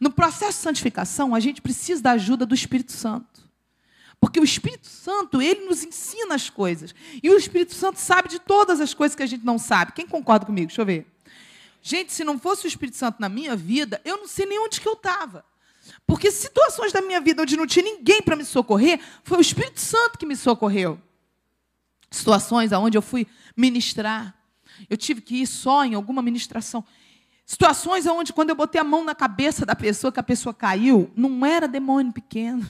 No processo de santificação, a gente precisa da ajuda do Espírito Santo. Porque o Espírito Santo, ele nos ensina as coisas. E o Espírito Santo sabe de todas as coisas que a gente não sabe. Quem concorda comigo? Deixa eu ver. Gente, se não fosse o Espírito Santo na minha vida, eu não sei nem onde que eu estava. Porque situações da minha vida onde não tinha ninguém para me socorrer, foi o Espírito Santo que me socorreu. Situações onde eu fui ministrar. Eu tive que ir só em alguma ministração. Situações onde, quando eu botei a mão na cabeça da pessoa, que a pessoa caiu, não era demônio pequeno.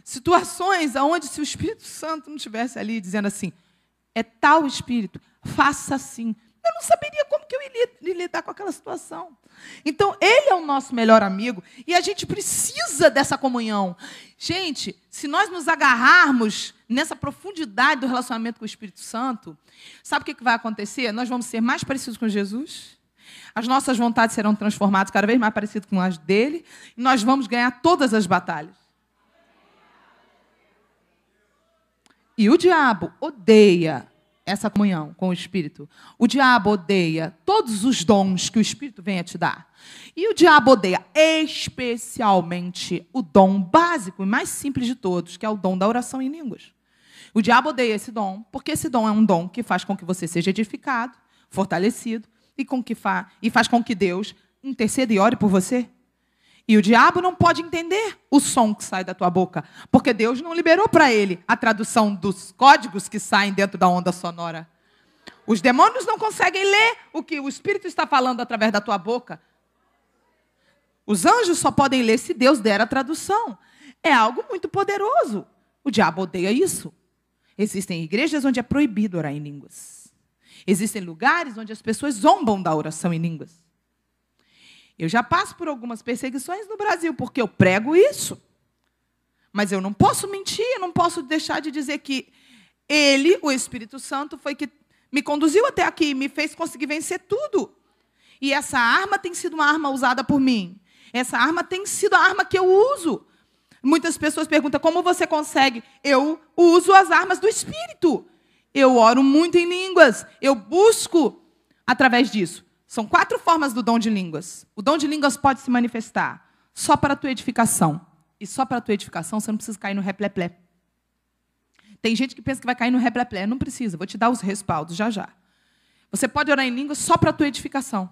Situações onde, se o Espírito Santo não estivesse ali dizendo assim, é tal Espírito, faça assim. não saberia como que eu iria lidar com aquela situação. Então, ele é o nosso melhor amigo e a gente precisa dessa comunhão. Gente, se nós nos agarrarmos nessa profundidade do relacionamento com o Espírito Santo, sabe o que vai acontecer? Nós vamos ser mais parecidos com Jesus, as nossas vontades serão transformadas cada vez mais parecidas com as dele, e nós vamos ganhar todas as batalhas. E o diabo odeia essa comunhão com o Espírito. O diabo odeia todos os dons que o Espírito vem a te dar. E o diabo odeia especialmente o dom básico e mais simples de todos, que é o dom da oração em línguas. O diabo odeia esse dom, porque esse dom é um dom que faz com que você seja edificado, fortalecido, e faz com que Deus interceda e ore por você. E o diabo não pode entender o som que sai da tua boca, porque Deus não liberou para ele a tradução dos códigos que saem dentro da onda sonora. Os demônios não conseguem ler o que o Espírito está falando através da tua boca. Os anjos só podem ler se Deus der a tradução. É algo muito poderoso. O diabo odeia isso. Existem igrejas onde é proibido orar em línguas. Existem lugares onde as pessoas zombam da oração em línguas. Eu já passo por algumas perseguições no Brasil, porque eu prego isso. Mas eu não posso mentir, eu não posso deixar de dizer que ele, o Espírito Santo, foi que me conduziu até aqui, me fez conseguir vencer tudo. E essa arma tem sido uma arma usada por mim. Essa arma tem sido a arma que eu uso. Muitas pessoas perguntam, como você consegue? Eu uso as armas do Espírito. Eu oro muito em línguas. Eu busco através disso. São 4 formas do dom de línguas. O dom de línguas pode se manifestar só para a tua edificação. E só para a tua repleplé você não precisa cair no repleplé. Tem gente que pensa que vai cair no repleplé. Não precisa, vou te dar os respaldos já já. Você pode orar em línguas só para a tua edificação.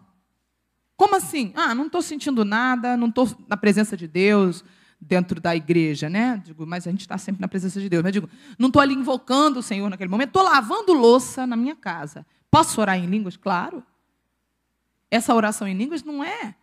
Como assim? Não estou sentindo nada, não estou na presença de Deus dentro da igreja, né? Digo, mas a gente está sempre na presença de Deus. Mas digo, não estou ali invocando o Senhor naquele momento, estou lavando louça na minha casa. Posso orar em línguas? Claro. Essa oração em línguas não é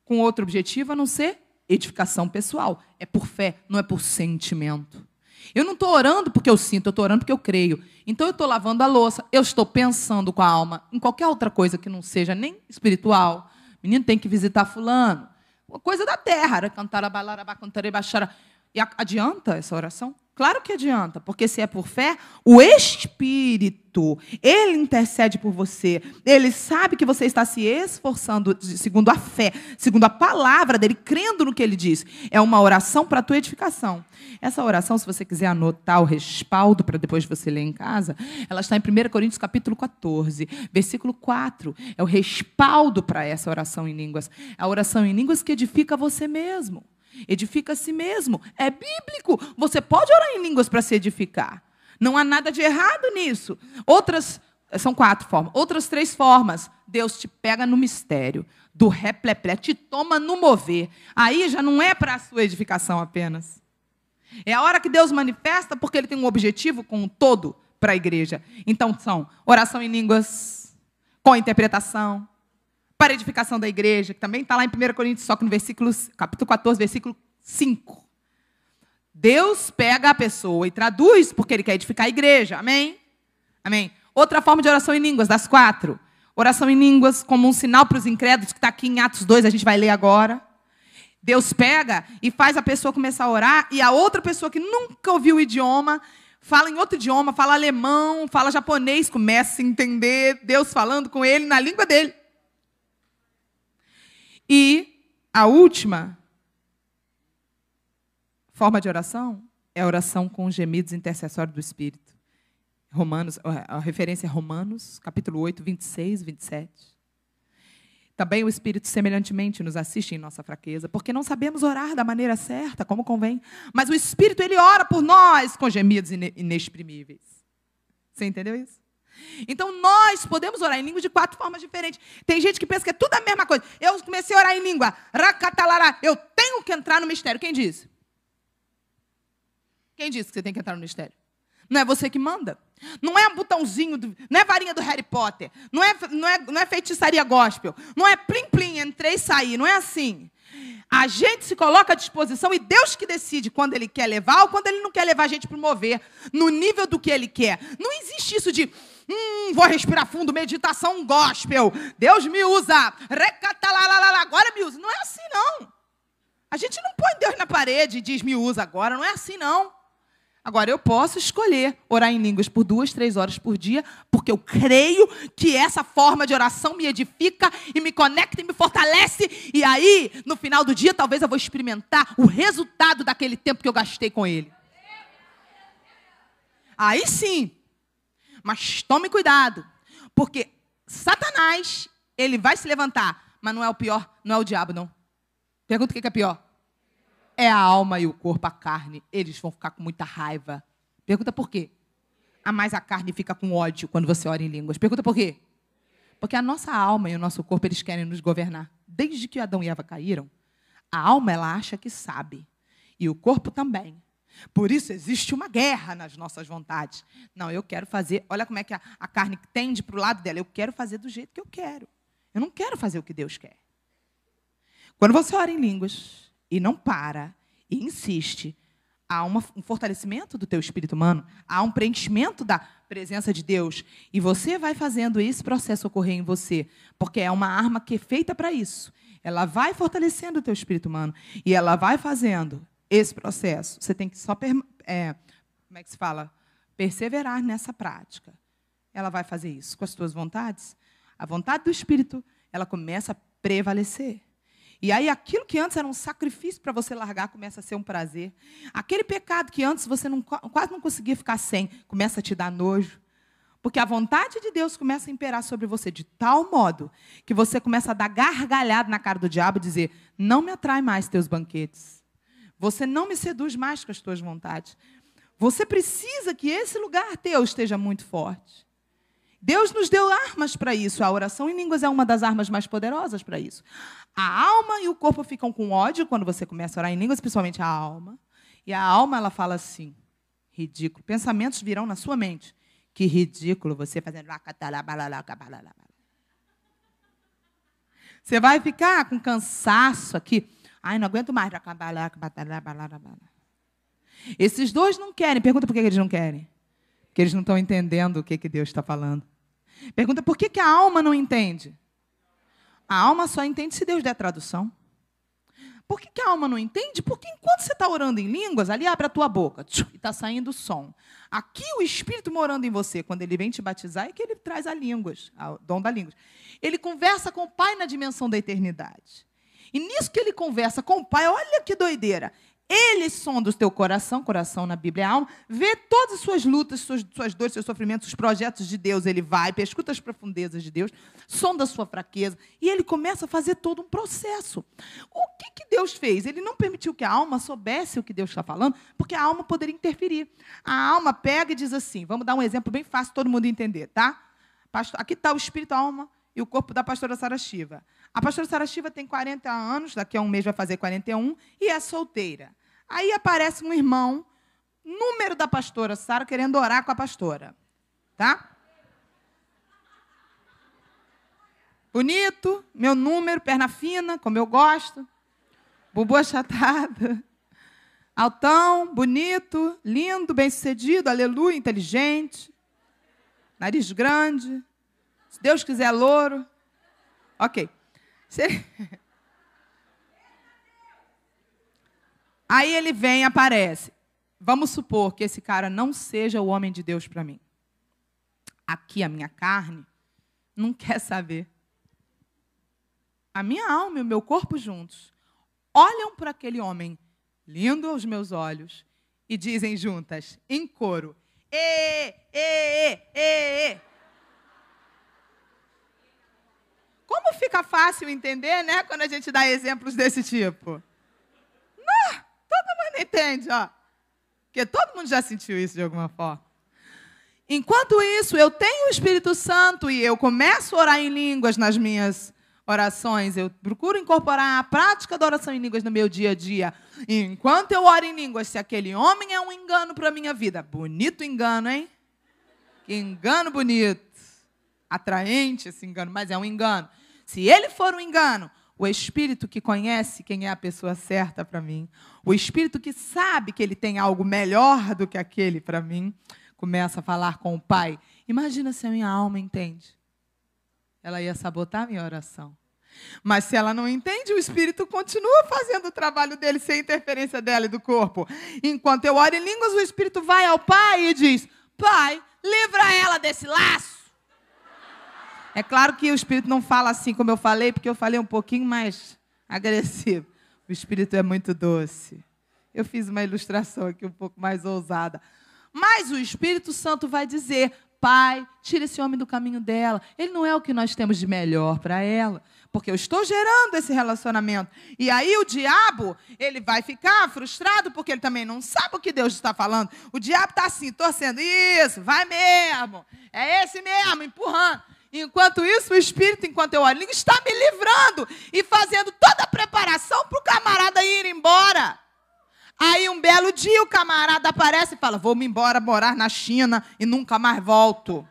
com outro objetivo a não ser edificação pessoal. É por fé, não é por sentimento. Eu não estou orando porque eu sinto, eu estou orando porque eu creio. Então eu estou lavando a louça, eu estou pensando com a alma em qualquer outra coisa que não seja nem espiritual. Menino tem que visitar fulano. Uma coisa da terra. E adianta essa oração? Claro que adianta, porque se é por fé, o Espírito, ele intercede por você. Ele sabe que você está se esforçando segundo a fé, segundo a palavra dele, crendo no que ele diz. É uma oração para a tua edificação. Essa oração, se você quiser anotar o respaldo para depois você ler em casa, ela está em 1 Coríntios capítulo 14, versículo 4. É o respaldo para essa oração em línguas. É a oração em línguas que edifica você mesmo. Edifica a si mesmo. É bíblico. Você pode orar em línguas para se edificar. Não há nada de errado nisso. São 4 formas. Outras 3 formas. Deus te pega no mistério do repleplé, te toma no mover. Aí já não é para a sua edificação apenas. É a hora que Deus manifesta porque Ele tem um objetivo com o todo para a igreja. Então são oração em línguas, com interpretação, para a edificação da igreja, que também está lá em 1 Coríntios, só que no capítulo 14, versículo 5. Deus pega a pessoa e traduz porque Ele quer edificar a igreja. Amém? Amém. Outra forma de oração em línguas, das 4. Oração em línguas como um sinal para os incrédulos, que está aqui em Atos 2, a gente vai ler agora. Deus pega e faz a pessoa começar a orar, e a outra pessoa que nunca ouviu o idioma, fala em outro idioma, fala alemão, fala japonês, começa a entender Deus falando com ele na língua dele. E a última forma de oração é a oração com gemidos intercessórios do Espírito. A referência é Romanos, capítulo 8, 26 e 27. Também o Espírito semelhantemente nos assiste em nossa fraqueza, porque não sabemos orar da maneira certa, como convém. Mas o Espírito, ele ora por nós com gemidos inexprimíveis. Você entendeu isso? Então, nós podemos orar em línguas de 4 formas diferentes. Tem gente que pensa que é tudo a mesma coisa. Eu comecei a orar em língua. Eu tenho que entrar no mistério. Quem disse? Quem disse que você tem que entrar no mistério? Não é você que manda. Não é um botãozinho, não é varinha do Harry Potter. Não é feitiçaria gospel. Não é plim-plim, entrei e saí. Não é assim. A gente se coloca à disposição e Deus que decide quando Ele quer levar ou quando Ele não quer levar a gente para mover no nível do que Ele quer. Não existe isso de Vou respirar fundo, meditação gospel. Deus me usa. Agora me usa. Não é assim, não. A gente não põe Deus na parede e diz me usa agora. Não é assim, não. Agora, eu posso escolher orar em línguas por 2, 3 horas por dia, porque eu creio que essa forma de oração me edifica e me conecta e me fortalece. E aí, no final do dia, talvez eu vou experimentar o resultado daquele tempo que eu gastei com ele. Aí sim. Mas tome cuidado, porque Satanás, ele vai se levantar, mas não é o pior, não é o diabo, não. Pergunta o que é pior. É a alma e o corpo, a carne. Eles vão ficar com muita raiva. Pergunta por quê? Mas a carne fica com ódio quando você ora em línguas. Pergunta por quê? Porque a nossa alma e o nosso corpo, eles querem nos governar. Desde que Adão e Eva caíram, a alma, ela acha que sabe. E o corpo também. Por isso existe uma guerra nas nossas vontades. Não, eu quero fazer... Olha como é que a carne tende para o lado dela. Eu quero fazer do jeito que eu quero. Eu não quero fazer o que Deus quer. Quando você ora em línguas e não para, e insiste, há um fortalecimento do teu espírito humano, há um preenchimento da presença de Deus, e você vai fazendo esse processo ocorrer em você, porque é uma arma que é feita para isso. Ela vai fortalecendo o teu espírito humano, e ela vai fazendo esse processo. Você tem que só, como é que se fala? Perseverar nessa prática. Ela vai fazer isso com as tuas vontades. A vontade do Espírito, ela começa a prevalecer. E aí, aquilo que antes era um sacrifício para você largar, começa a ser um prazer. Aquele pecado que antes você quase não conseguia ficar sem, começa a te dar nojo. Porque a vontade de Deus começa a imperar sobre você de tal modo que você começa a dar gargalhada na cara do diabo e dizer, não me atrai mais teus banquetes. Você não me seduz mais com as tuas vontades. Você precisa que esse lugar teu esteja muito forte. Deus nos deu armas para isso. A oração em línguas é uma das armas mais poderosas para isso. A alma e o corpo ficam com ódio quando você começa a orar em línguas, principalmente a alma. E a alma, ela fala assim, ridículo. Pensamentos virão na sua mente. Que ridículo você fazendo... Você vai ficar com cansaço aqui. Ai, não aguento mais. Esses dois não querem. Pergunta por que eles não querem. Porque eles não estão entendendo o que Deus está falando. Pergunta por que a alma não entende. A alma só entende se Deus der tradução. Por que a alma não entende? Porque enquanto você está orando em línguas, ali abre a tua boca e está saindo o som. Aqui o Espírito morando em você, quando ele vem te batizar, é que ele traz a línguas, o dom da língua. Ele conversa com o Pai na dimensão da eternidade. E nisso que ele conversa com o Pai, olha que doideira. Ele sonda o teu coração, coração na Bíblia é alma, vê todas as suas lutas, suas dores, seus sofrimentos, os projetos de Deus, ele vai, escuta as profundezas de Deus, sonda a sua fraqueza, e ele começa a fazer todo um processo. O que Deus fez? Ele não permitiu que a alma soubesse o que Deus está falando, porque a alma poderia interferir. A alma pega e diz assim, vamos dar um exemplo bem fácil, todo mundo entender, tá? Aqui está o espírito, a alma e o corpo da pastora Sara Shiva. A pastora Sara Shiva tem 40 anos, daqui a um mês vai fazer 41, e é solteira. Aí aparece um irmão, número da pastora Sara, querendo orar com a pastora. Tá? Bonito, meu número, perna fina, como eu gosto. Bubu achatada. Altão, bonito, lindo, bem-sucedido, aleluia, inteligente. Nariz grande. Se Deus quiser, louro. Ok. Aí ele vem e aparece. Vamos supor que esse cara não seja o homem de Deus para mim. Aqui a minha carne não quer saber. A minha alma e o meu corpo juntos olham para aquele homem lindo aos meus olhos e dizem juntas, em coro, ê. Como fica fácil entender, né, quando a gente dá exemplos desse tipo? Não, todo mundo entende, ó. Porque todo mundo já sentiu isso de alguma forma. Enquanto isso, eu tenho o Espírito Santo e eu começo a orar em línguas nas minhas orações. Eu procuro incorporar a prática da oração em línguas no meu dia a dia. E enquanto eu oro em línguas, se aquele homem é um engano para a minha vida. Bonito engano, hein? Que engano bonito. Atraente esse engano, mas é um engano. Se ele for um engano, o Espírito que conhece quem é a pessoa certa para mim, o Espírito que sabe que ele tem algo melhor do que aquele para mim, começa a falar com o Pai, imagina se a minha alma entende. Ela ia sabotar a minha oração. Mas se ela não entende, o Espírito continua fazendo o trabalho dele sem interferência dela e do corpo. Enquanto eu oro em línguas, o Espírito vai ao Pai e diz, Pai, livra ela desse laço. É claro que o Espírito não fala assim como eu falei, porque eu falei um pouquinho mais agressivo. O Espírito é muito doce. Eu fiz uma ilustração aqui um pouco mais ousada. Mas o Espírito Santo vai dizer, Pai, tira esse homem do caminho dela. Ele não é o que nós temos de melhor para ela. Porque eu estou gerando esse relacionamento. E aí o diabo, ele vai ficar frustrado, porque ele também não sabe o que Deus está falando. O diabo está assim, torcendo. Isso, vai mesmo. É esse mesmo, empurrando. Enquanto isso, o Espírito, enquanto eu oro, está me livrando e fazendo toda a preparação para o camarada ir embora. Aí um belo dia o camarada aparece e fala, vou-me embora morar na China e nunca mais volto.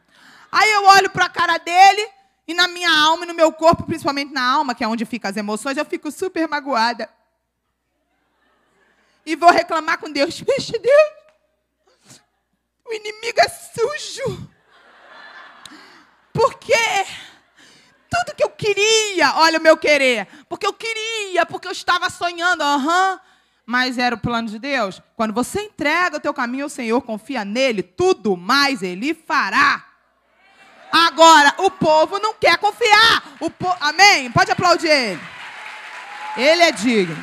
Aí eu olho para a cara dele e na minha alma e no meu corpo, principalmente na alma, que é onde ficam as emoções, eu fico super magoada. E vou reclamar com Deus. Vixe, Deus, o inimigo é sujo. Porque tudo que eu queria, olha o meu querer, porque eu queria, porque eu estava sonhando, mas era o plano de Deus. Quando você entrega o teu caminho ao Senhor, confia nele, tudo mais ele fará. Agora, o povo não quer confiar. Amém? Pode aplaudir ele. Ele é digno.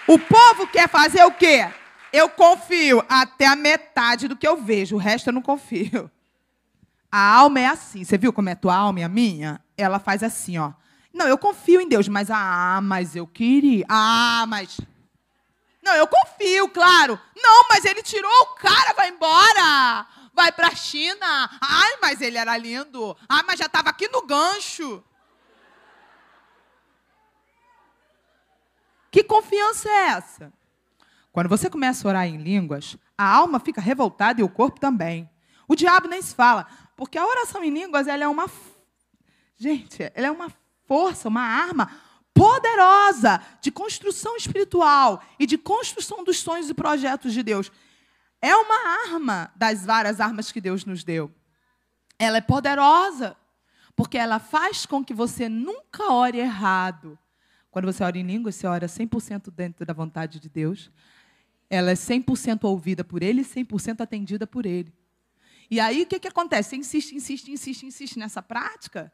O povo quer fazer o quê? Eu confio até a metade do que eu vejo, o resto eu não confio. A alma é assim. Você viu como é a tua alma e a minha? Ela faz assim, ó. Não, eu confio em Deus, mas mas eu queria. Mas... Não, eu confio, claro. Não, mas ele tirou o cara, vai embora. Vai para a China. Ai, mas ele era lindo. Ai, mas já estava aqui no gancho. Que confiança é essa? Quando você começa a orar em línguas, a alma fica revoltada e o corpo também. O diabo nem se fala, porque a oração em línguas, ela é uma... Gente, ela é uma força, uma arma poderosa de construção espiritual e de construção dos sonhos e projetos de Deus. É uma arma das várias armas que Deus nos deu. Ela é poderosa, porque ela faz com que você nunca ore errado. Quando você ora em línguas, você ora 100% dentro da vontade de Deus. Ela é 100% ouvida por Ele e 100% atendida por Ele. E aí, o que acontece? Você insiste nessa prática,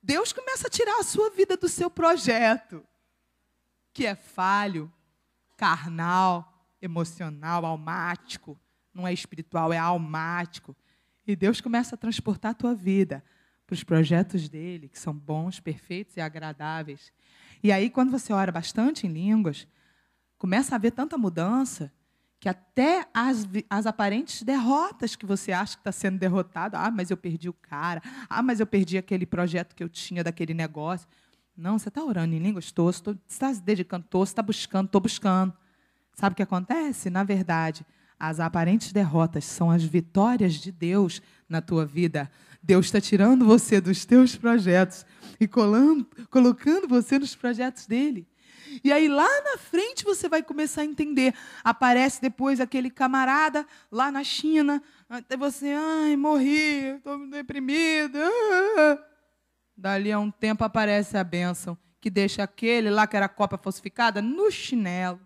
Deus começa a tirar a sua vida do seu projeto, que é falho, carnal, emocional, almático. Não é espiritual, é almático. E Deus começa a transportar a tua vida para os projetos dele, que são bons, perfeitos e agradáveis. E aí, quando você ora bastante em línguas, começa a haver tanta mudança que até as aparentes derrotas que você acha que está sendo derrotado, mas eu perdi o cara, mas eu perdi aquele projeto que eu tinha daquele negócio. Não, você está orando em línguas, você está se dedicando, você está buscando, estou buscando. Sabe o que acontece? Na verdade, as aparentes derrotas são as vitórias de Deus na tua vida. Deus está tirando você dos teus projetos e colocando você nos projetos dele. E aí, lá na frente, você vai começar a entender. Aparece depois aquele camarada lá na China. Até você, morri, estou deprimida. Dali a um tempo aparece a bênção, que deixa aquele lá que era cópia falsificada no chinelo.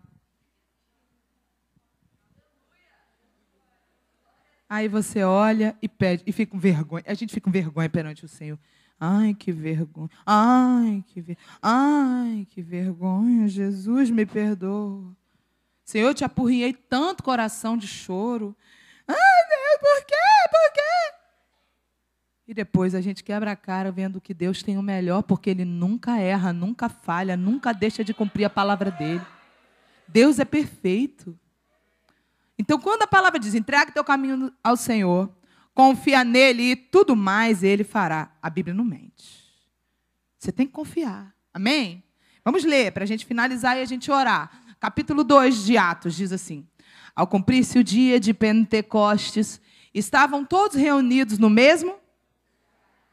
Aí você olha e pede, e fica com vergonha. A gente fica com vergonha perante o Senhor. Ai, que vergonha. Ai, que vergonha. Jesus, me perdoa. Senhor, eu te apurriei tanto coração de choro. Ai, Deus, por quê? Por quê? E depois a gente quebra a cara vendo que Deus tem o melhor, porque Ele nunca erra, nunca falha, nunca deixa de cumprir a palavra dEle. Deus é perfeito. Então, quando a palavra diz, entrega teu caminho ao Senhor, confia nele e tudo mais ele fará. A Bíblia não mente. Você tem que confiar. Amém? Vamos ler, para a gente finalizar e a gente orar. Capítulo 2 de Atos diz assim: ao cumprir-se o dia de Pentecostes, estavam todos reunidos no mesmo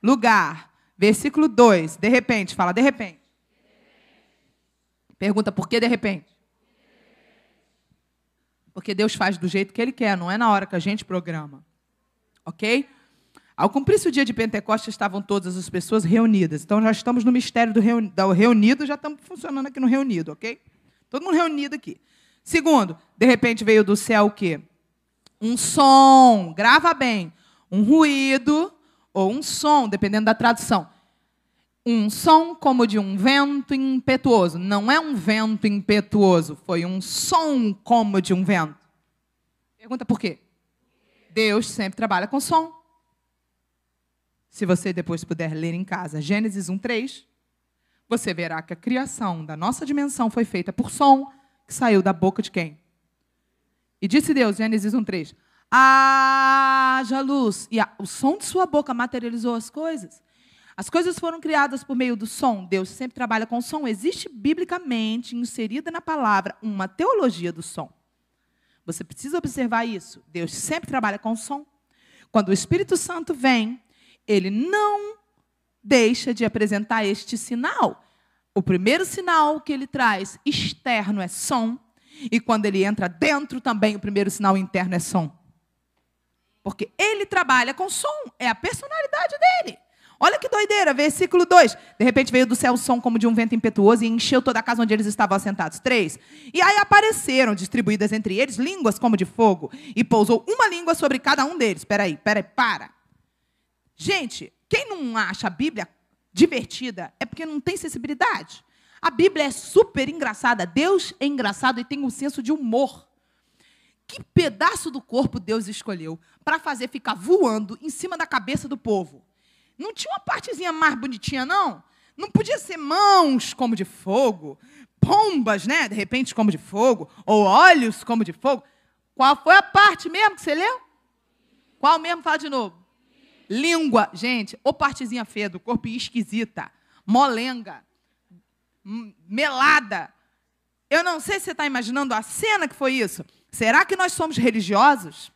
lugar. Versículo 2, de repente, fala de repente. Pergunta, por que de repente? Porque Deus faz do jeito que Ele quer, não é na hora que a gente programa. Ok? Ao cumprir-se o dia de Pentecostes, estavam todas as pessoas reunidas. Então, já estamos no mistério do reunido, já estamos funcionando aqui no reunido, ok? Todo mundo reunido aqui. Segundo, de repente veio do céu o quê? Um som, grava bem, um ruído ou um som, dependendo da tradução. Um som como de um vento impetuoso. Não é um vento impetuoso, foi um som como de um vento. Pergunta por quê? Deus sempre trabalha com som. Se você depois puder ler em casa Gênesis 1:3, você verá que a criação da nossa dimensão foi feita por som que saiu da boca de quem? E disse Deus, Gênesis 1:3, haja luz. E o som de sua boca materializou as coisas. As coisas foram criadas por meio do som. Deus sempre trabalha com som. Existe biblicamente, inserida na palavra, uma teologia do som. Você precisa observar isso. Deus sempre trabalha com som. Quando o Espírito Santo vem, Ele não deixa de apresentar este sinal. O primeiro sinal que Ele traz externo é som. E quando Ele entra dentro também, o primeiro sinal interno é som. Porque Ele trabalha com som. É a personalidade dEle. Olha que doideira, versículo 2. De repente veio do céu o som como de um vento impetuoso e encheu toda a casa onde eles estavam assentados. 3. E aí apareceram, distribuídas entre eles, línguas como de fogo. E pousou uma língua sobre cada um deles. Para. Gente, quem não acha a Bíblia divertida é porque não tem sensibilidade. A Bíblia é super engraçada. Deus é engraçado e tem um senso de humor. Que pedaço do corpo Deus escolheu para fazer ficar voando em cima da cabeça do povo? Não tinha uma partezinha mais bonitinha, não? Não podia ser mãos como de fogo, pombas, né, de repente como de fogo, ou olhos como de fogo. Qual foi a parte mesmo que você leu? Qual mesmo? Fala de novo. Língua. Gente, ou partezinha feia do corpo esquisita, molenga, melada. Eu não sei se você está imaginando a cena que foi isso. Será que nós somos religiosos?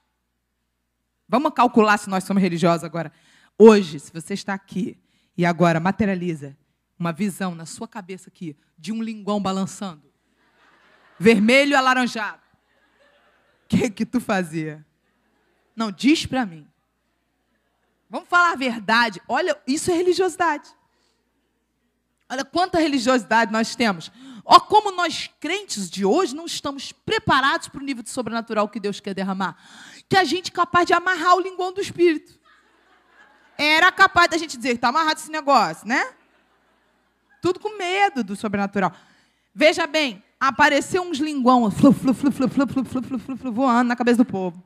Vamos calcular se nós somos religiosos agora. Hoje, se você está aqui e agora materializa uma visão na sua cabeça aqui de um linguão balançando, vermelho e alaranjado, o que tu fazia? Não, diz para mim. Vamos falar a verdade. Olha, isso é religiosidade. Olha quanta religiosidade nós temos. Olha como nós, crentes de hoje, não estamos preparados para o nível de sobrenatural que Deus quer derramar. Que a gente é capaz de amarrar o linguão do Espírito. Era capaz da gente dizer que está amarrado esse negócio, né? Tudo com medo do sobrenatural. Veja bem, apareceu uns linguão voando na cabeça do povo.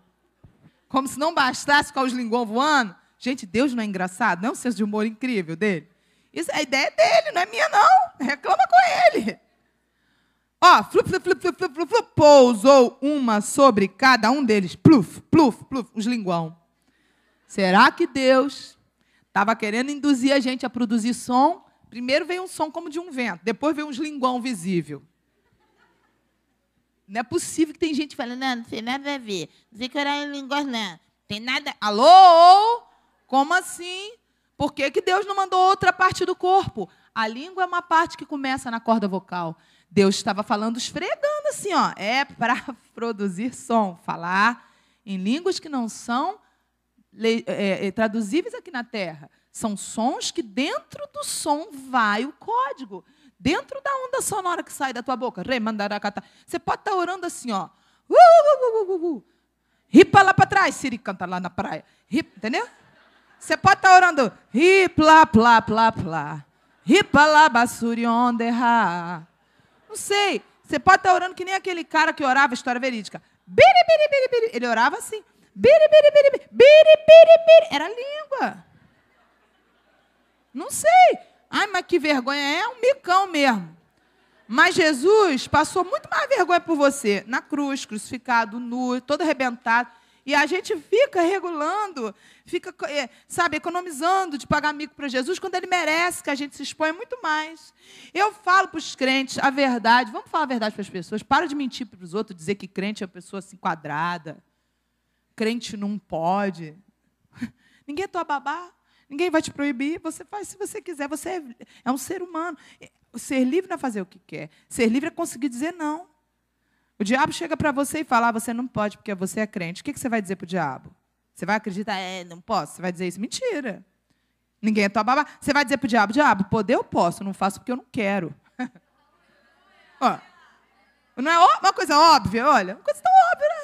Como se não bastasse com os linguão voando. Gente, Deus não é engraçado? Não é um senso de humor incrível dele? Isso, a ideia é dele, não é minha, não. Reclama com ele. Ó, pousou uma sobre cada um deles. Pluf, os linguão. Será que Deus estava querendo induzir a gente a produzir som? Primeiro veio um som como de um vento, depois veio uns linguão visível. Não é possível que tem gente falando, não tem nada a ver. Não sei que orar em línguas, não. Tem nada... Alô? Como assim? Por que Deus não mandou outra parte do corpo? A língua é uma parte que começa na corda vocal. Deus estava falando, esfregando assim, ó. É para produzir som. Falar em línguas que não são traduzíveis aqui na Terra. São sons que dentro do som vai o código. Dentro da onda sonora que sai da tua boca. Você pode estar orando assim, ó. Ripa lá para trás. Siri canta lá na praia. Entendeu? Você pode estar orando. Ripla, plá, plá, plá. Ripa lá, basuri, onderra. Não sei. Você pode estar orando que nem aquele cara que orava, história verídica. Biri, biri, biri, biri. Ele orava assim. Biri, biri, biri, biri. Biri, biri, biri. Era língua. Não sei. Ai, mas que vergonha. É um micão mesmo. Mas Jesus passou muito mais vergonha por você. Na cruz, crucificado, nu, todo arrebentado. E a gente fica regulando, fica, economizando de pagar mico para Jesus, quando Ele merece que a gente se exponha muito mais. Eu falo para os crentes a verdade. Vamos falar a verdade para as pessoas. Para de mentir para os outros, dizer que crente é uma pessoa assim quadrada. Crente não pode. Ninguém é tua babá. Ninguém vai te proibir. Você faz se você quiser. Você é um ser humano. Ser livre não é fazer o que quer. Ser livre é conseguir dizer não. O diabo chega para você e fala, você não pode porque você é crente. O que você vai dizer para o diabo? Você vai acreditar, não posso? Você vai dizer isso? Mentira. Ninguém é tua babá. Você vai dizer para o diabo, poder eu posso, não faço porque eu não quero. Ó, não é uma coisa óbvia, olha? Uma coisa tão óbvia, né?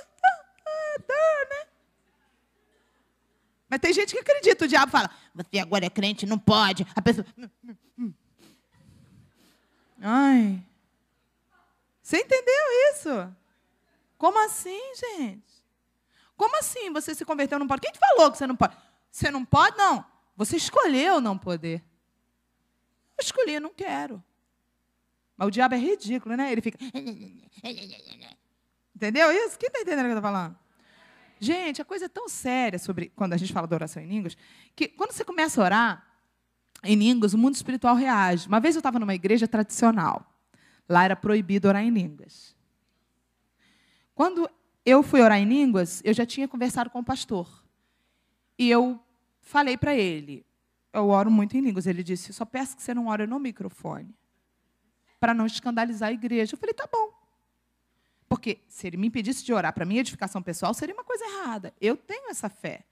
Mas tem gente que acredita, o diabo fala, você agora é crente, não pode. A pessoa... Ai... Você entendeu isso? Como assim, gente? Como assim você se converteu não pode? Quem te falou que você não pode? Você não pode, não. Você escolheu não poder. Eu escolhi, não quero. Mas o diabo é ridículo, né? Ele fica... Entendeu isso? Quem está entendendo o que eu estou falando? Gente, a coisa é tão séria sobre quando a gente fala da oração em línguas, que quando você começa a orar em línguas, o mundo espiritual reage. Uma vez eu estava numa igreja tradicional. Lá era proibido orar em línguas. Quando eu fui orar em línguas, eu já tinha conversado com o pastor. E eu falei para ele, eu oro muito em línguas. Ele disse, eu só peço que você não ore no microfone, para não escandalizar a igreja. Eu falei, tá bom. Porque se ele me impedisse de orar para minha edificação pessoal, seria uma coisa errada. Eu tenho essa fé,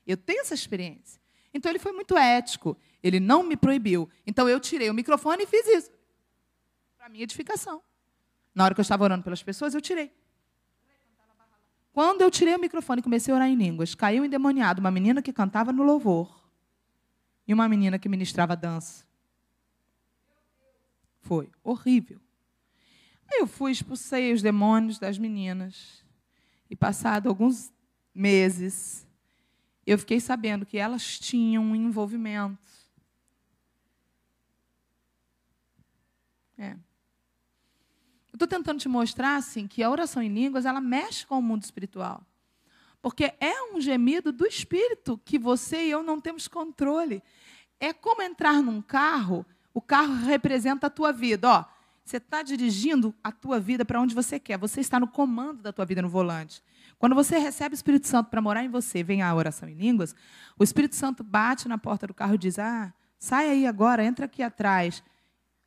eu tenho essa experiência. Então ele foi muito ético, ele não me proibiu. Então eu tirei o microfone e fiz isso. A minha edificação. Na hora que eu estava orando pelas pessoas, eu tirei. Quando eu tirei o microfone e comecei a orar em línguas, caiu endemoniado uma menina que cantava no louvor e uma menina que ministrava dança. Foi horrível. Aí eu fui, expulsei os demônios das meninas e, passado alguns meses, eu fiquei sabendo que elas tinham um envolvimento. Eu estou tentando te mostrar assim, que a oração em línguas ela mexe com o mundo espiritual. Porque é um gemido do espírito que você e eu não temos controle. É como entrar num carro, o carro representa a tua vida. Ó, você está dirigindo a tua vida para onde você quer. Você está no comando da tua vida no volante. Quando você recebe o Espírito Santo para morar em você, vem a oração em línguas, o Espírito Santo bate na porta do carro e diz, sai aí agora, entra aqui atrás.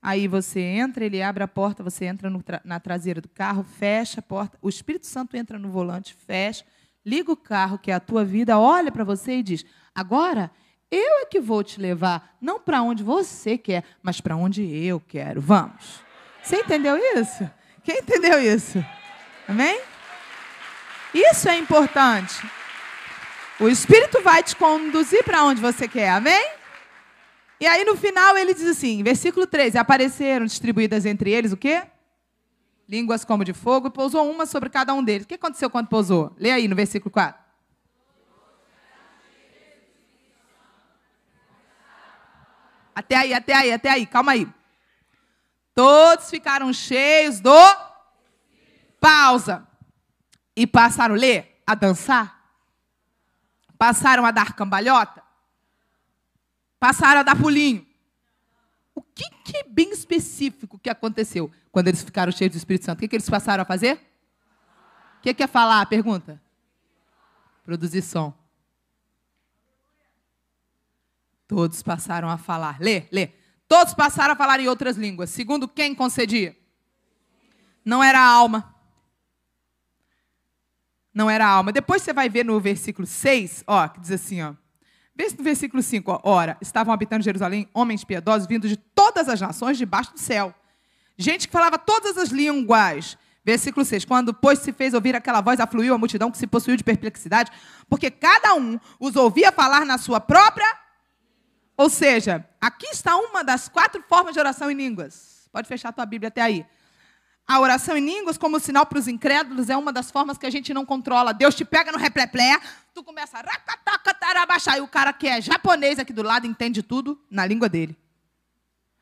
Aí você entra, ele abre a porta, você entra na traseira do carro, fecha a porta, o Espírito Santo entra no volante, fecha, liga o carro, que é a tua vida, olha para você e diz, agora eu é que vou te levar, não para onde você quer, mas para onde eu quero. Vamos. Você entendeu isso? Quem entendeu isso? Amém? Isso é importante. O Espírito vai te conduzir para onde você quer, amém? E aí, no final, ele diz assim, versículo 13, apareceram distribuídas entre eles o quê? Línguas como de fogo, e pousou uma sobre cada um deles. O que aconteceu quando pousou? Lê aí no versículo 4. Até aí, calma aí. Todos ficaram cheios do... Pausa. E passaram, a dançar? Passaram a dar cambalhota? Passaram a dar pulinho. O que é bem específico que aconteceu quando eles ficaram cheios do Espírito Santo? O que eles passaram a fazer? O que é falar? Pergunta. Produzir som. Todos passaram a falar. Lê. Todos passaram a falar em outras línguas. Segundo quem concedia? Não era a alma. Não era a alma. Depois você vai ver no versículo 6, que diz assim, Vê no versículo 5, ora, estavam habitando Jerusalém homens piedosos vindos de todas as nações debaixo do céu. Gente que falava todas as línguas. Versículo 6, quando, pois, se fez ouvir aquela voz, afluiu a multidão que se possuiu de perplexidade, porque cada um os ouvia falar na sua própria... Ou seja, aqui está uma das 4 formas de oração em línguas. Pode fechar a tua Bíblia até aí. A oração em línguas, como sinal para os incrédulos, é uma das formas que a gente não controla. Deus te pega no repleplé, tu começa a e o cara que é japonês aqui do lado entende tudo na língua dele.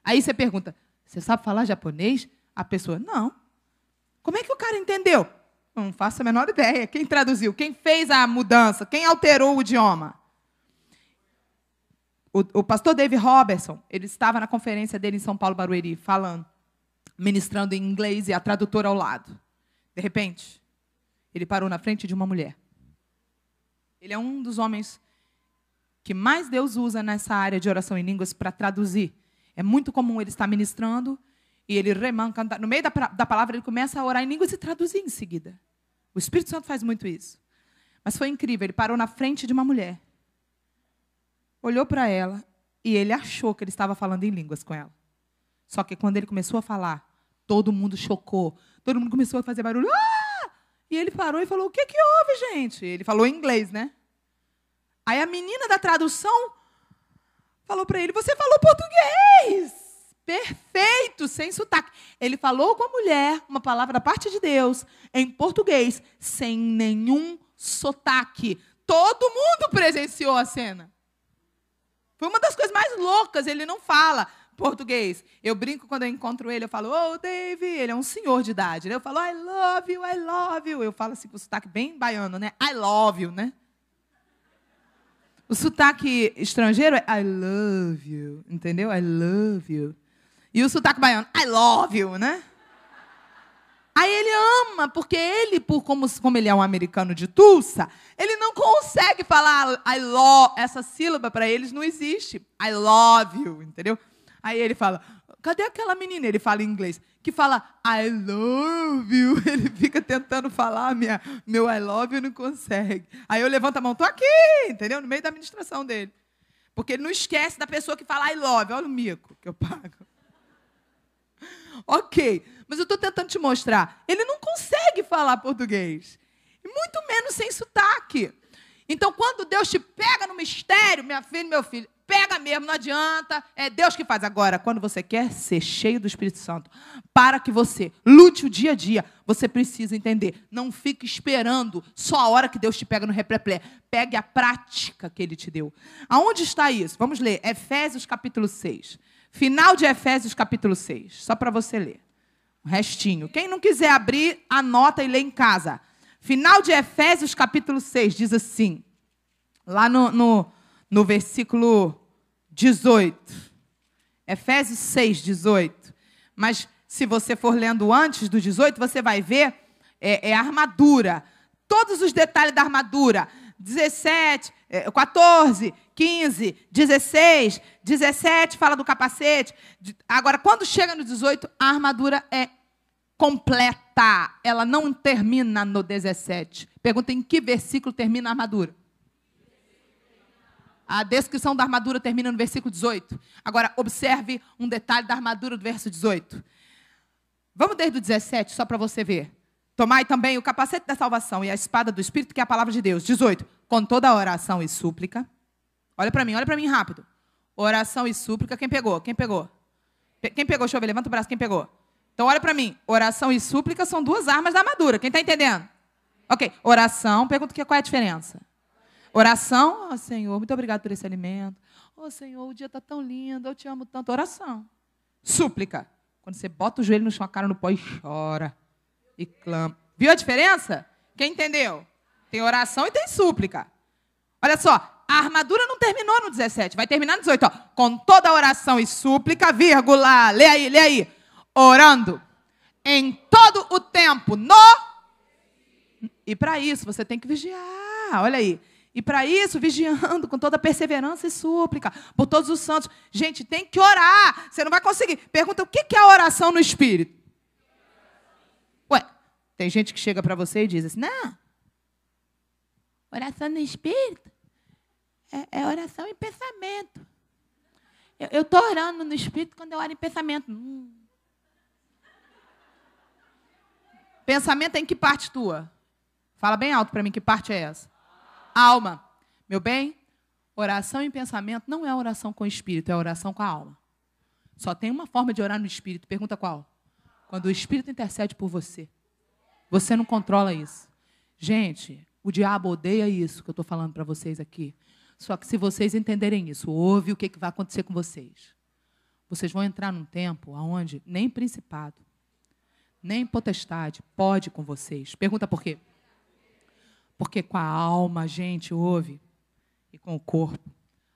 Aí você pergunta, você sabe falar japonês? A pessoa, não. Como é que o cara entendeu? Não faço a menor ideia. Quem traduziu? Quem fez a mudança? Quem alterou o idioma? O pastor David Robertson, ele estava na conferência dele em São Paulo, Barueri, falando, ministrando em inglês e a tradutora ao lado. De repente, ele parou na frente de uma mulher. Ele é um dos homens que mais Deus usa nessa área de oração em línguas para traduzir. É muito comum ele estar ministrando E ele remanca, no meio da palavra, ele começa a orar em línguas e traduzir em seguida. O Espírito Santo faz muito isso. Mas foi incrível, ele parou na frente de uma mulher. Olhou para ela e ele achou que ele estava falando em línguas com ela. Só que quando ele começou a falar, todo mundo chocou. Todo mundo começou a fazer barulho. Ah! E ele parou e falou, o que houve, gente? Ele falou em inglês, né? Aí a menina da tradução falou para ele, você falou português! Perfeito, sem sotaque. Ele falou com a mulher uma palavra da parte de Deus, em português, sem nenhum sotaque. Todo mundo presenciou a cena. Foi uma das coisas mais loucas, ele não fala português. Eu brinco quando eu encontro ele, eu falo, oh, Dave, ele é um senhor de idade. Eu falo, I love you, I love you. Eu falo assim com o sotaque bem baiano, né? I love you, né? O sotaque estrangeiro é I love you, entendeu? I love you. E o sotaque baiano, I love you, né? Aí ele ama, porque ele, como ele é um americano de Tulsa, ele não consegue falar I love, essa sílaba para eles não existe. I love you, entendeu? Aí ele fala, cadê aquela menina? Ele fala em inglês, que fala I love you. Ele fica tentando falar meu I love you, não consegue. Aí eu levanto a mão, tô aqui, entendeu? No meio da administração dele. Porque ele não esquece da pessoa que fala I love. Olha o mico que eu pago. Ok, mas eu estou tentando te mostrar. Ele não consegue falar português. E muito menos sem sotaque. Então, quando Deus te pega no mistério, minha filha, meu filho, pega mesmo, não adianta. É Deus que faz. Agora, quando você quer ser cheio do Espírito Santo, para que você lute o dia a dia, você precisa entender. Não fique esperando só a hora que Deus te pega no replé. Pegue a prática que Ele te deu. Aonde está isso? Vamos ler. Efésios capítulo 6. Final de Efésios capítulo 6. Só para você ler. O restinho. Quem não quiser abrir, anota e lê em casa. Final de Efésios capítulo 6. Diz assim. Lá no versículo 18. Efésios 6, 18. Mas se você for lendo antes do 18, você vai ver a armadura. Todos os detalhes da armadura. 17, 14, 15, 16, 17 fala do capacete. Agora, quando chega no 18, a armadura é completa. Ela não termina no 17. Pergunta em que versículo termina a armadura. A descrição da armadura termina no versículo 18. Agora, observe um detalhe da armadura do verso 18. Vamos desde o 17, só para você ver. Tomai também o capacete da salvação e a espada do Espírito, que é a palavra de Deus. 18. Com toda a oração e súplica. Olha para mim rápido. Oração e súplica. Quem pegou? Quem pegou? Quem pegou? Deixa eu ver, levanta o braço. Quem pegou? Então, olha para mim. Oração e súplica são duas armas da armadura. Quem está entendendo? Ok. Oração, pergunta qual é a diferença. Oração, oh, Senhor, muito obrigado por esse alimento. Oh, Senhor, o dia está tão lindo, eu te amo tanto. Oração. Súplica. Quando você bota o joelho no chão, a cara no pó e chora. E clama. Viu a diferença? Quem entendeu? Tem oração e tem súplica. Olha só, a armadura não terminou no 17, vai terminar no 18. Ó. Com toda oração e súplica, vírgula, lê aí. Orando em todo o tempo, E para isso, você tem que vigiar, olha aí. E para isso, vigiando com toda perseverança e súplica, por todos os santos. Gente, tem que orar, você não vai conseguir. Pergunta, o que é a oração no Espírito? Ué, tem gente que chega para você e diz assim, não, oração no Espírito é oração em pensamento. Eu estou orando no Espírito quando eu oro em pensamento. Pensamento é em que parte tua? Fala bem alto para mim, que parte é essa? Alma. Meu bem, oração em pensamento não é oração com o Espírito, é oração com a alma. Só tem uma forma de orar no Espírito. Pergunta qual? Quando o Espírito intercede por você. Você não controla isso. Gente, o diabo odeia isso que eu estou falando para vocês aqui. Só que se vocês entenderem isso, ouve o que vai acontecer com vocês. Vocês vão entrar num tempo onde nem principado, nem potestade pode com vocês. Pergunta por quê? Porque com a alma a gente ouve e com o corpo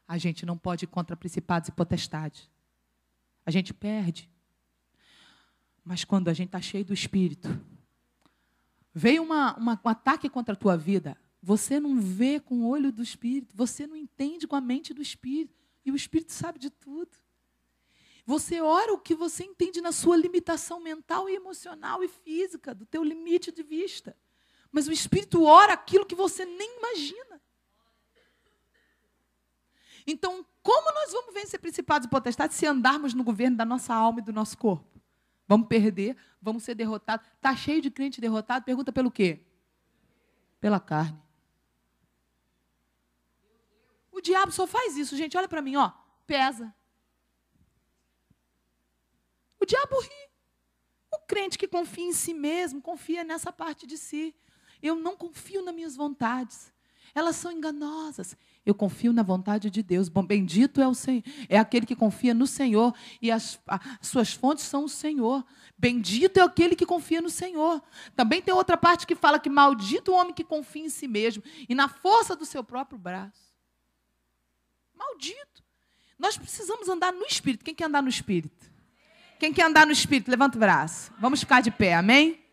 a gente não pode ir contra principados e potestades. A gente perde. Mas quando a gente está cheio do Espírito, veio um ataque contra a tua vida, você não vê com o olho do Espírito, você não entende com a mente do Espírito, e o Espírito sabe de tudo. Você ora o que você entende na sua limitação mental e emocional e física, do teu limite de vista. Mas o Espírito ora aquilo que você nem imagina. Então, como nós vamos vencer principados e potestades se andarmos no governo da nossa alma e do nosso corpo? Vamos perder, vamos ser derrotados. Está cheio de crente derrotado, pergunta pelo quê? Pela carne. O diabo só faz isso, gente, olha para mim, ó, pesa. O diabo ri. O crente que confia em si mesmo, confia nessa parte de si. Eu não confio nas minhas vontades. Elas são enganosas. Eu confio na vontade de Deus. Bom, bendito é o Senhor. É aquele que confia no Senhor e as suas fontes são o Senhor. Bendito é aquele que confia no Senhor. Também tem outra parte que fala que maldito o homem que confia em si mesmo e na força do seu próprio braço. Maldito. Nós precisamos andar no Espírito. Quem quer andar no Espírito? Quem quer andar no Espírito? Levanta o braço. Vamos ficar de pé, amém?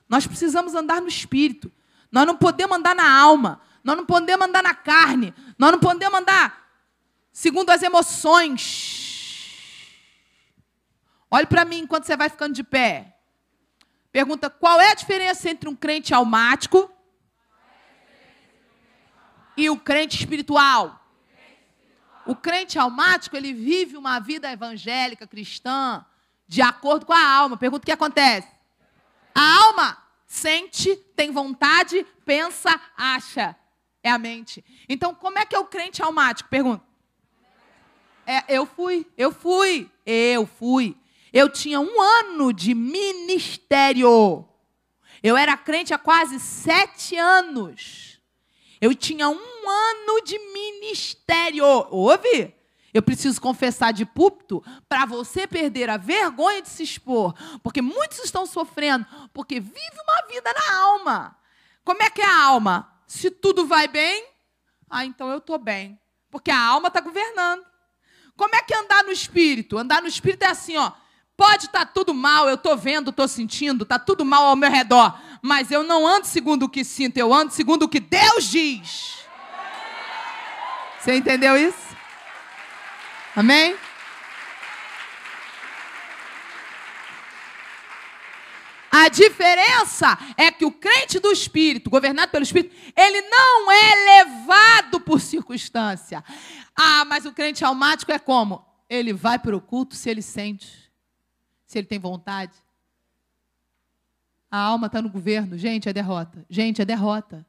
Nós precisamos andar no Espírito. Nós não podemos andar na alma. Nós não podemos andar na carne. Nós não podemos andar segundo as emoções. Olhe para mim enquanto você vai ficando de pé. Pergunta, qual é a diferença entre um crente almático e o crente espiritual? O crente almático, ele vive uma vida evangélica, cristã, de acordo com a alma. Pergunta o que acontece. A alma sente, tem vontade, pensa, acha. É a mente. Então, como é que é o crente almático? Pergunta. Eu fui. Eu tinha 1 ano de ministério. Eu era crente há quase 7 anos. Eu tinha 1 ano de ministério. Ouve? Eu preciso confessar de púlpito para você perder a vergonha de se expor. Porque muitos estão sofrendo, porque vive uma vida na alma. Como é que é a alma? Se tudo vai bem, então eu estou bem. Porque a alma está governando. Como é que é andar no Espírito? Andar no Espírito é assim, ó. Pode estar tudo mal, eu estou vendo, estou sentindo, está tudo mal ao meu redor. Mas eu não ando segundo o que sinto, eu ando segundo o que Deus diz. Você entendeu isso? Amém? A diferença é que o crente do Espírito, governado pelo Espírito, ele não é levado por circunstância. Mas o crente almático é como? Ele vai para o culto se ele sente, se ele tem vontade. A alma está no governo. Gente, é derrota. Gente, é derrota.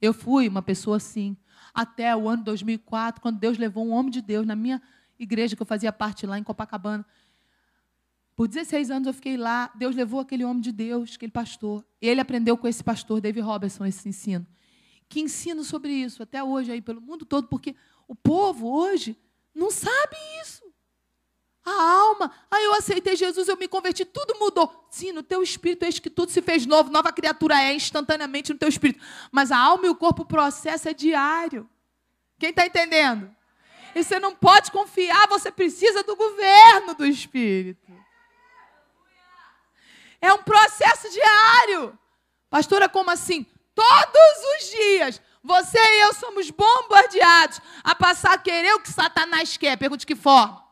Eu fui uma pessoa assim, até o ano 2004, quando Deus levou um homem de Deus na minha igreja, que eu fazia parte lá em Copacabana. Por 16 anos eu fiquei lá, Deus levou aquele homem de Deus, aquele pastor. Ele aprendeu com esse pastor, David Robertson, esse ensino. Que ensino sobre isso até hoje aí pelo mundo todo, porque o povo hoje não sabe isso. A alma, eu aceitei Jesus, eu me converti, tudo mudou. Sim, no teu espírito, eis que tudo se fez novo, nova criatura é instantaneamente no teu espírito. Mas a alma e o corpo, o processo é diário. Quem está entendendo? E você não pode confiar, você precisa do governo do Espírito. É um processo diário. Pastora, como assim? Todos os dias, você e eu somos bombardeados a passar a querer o que Satanás quer. Pergunte de que forma?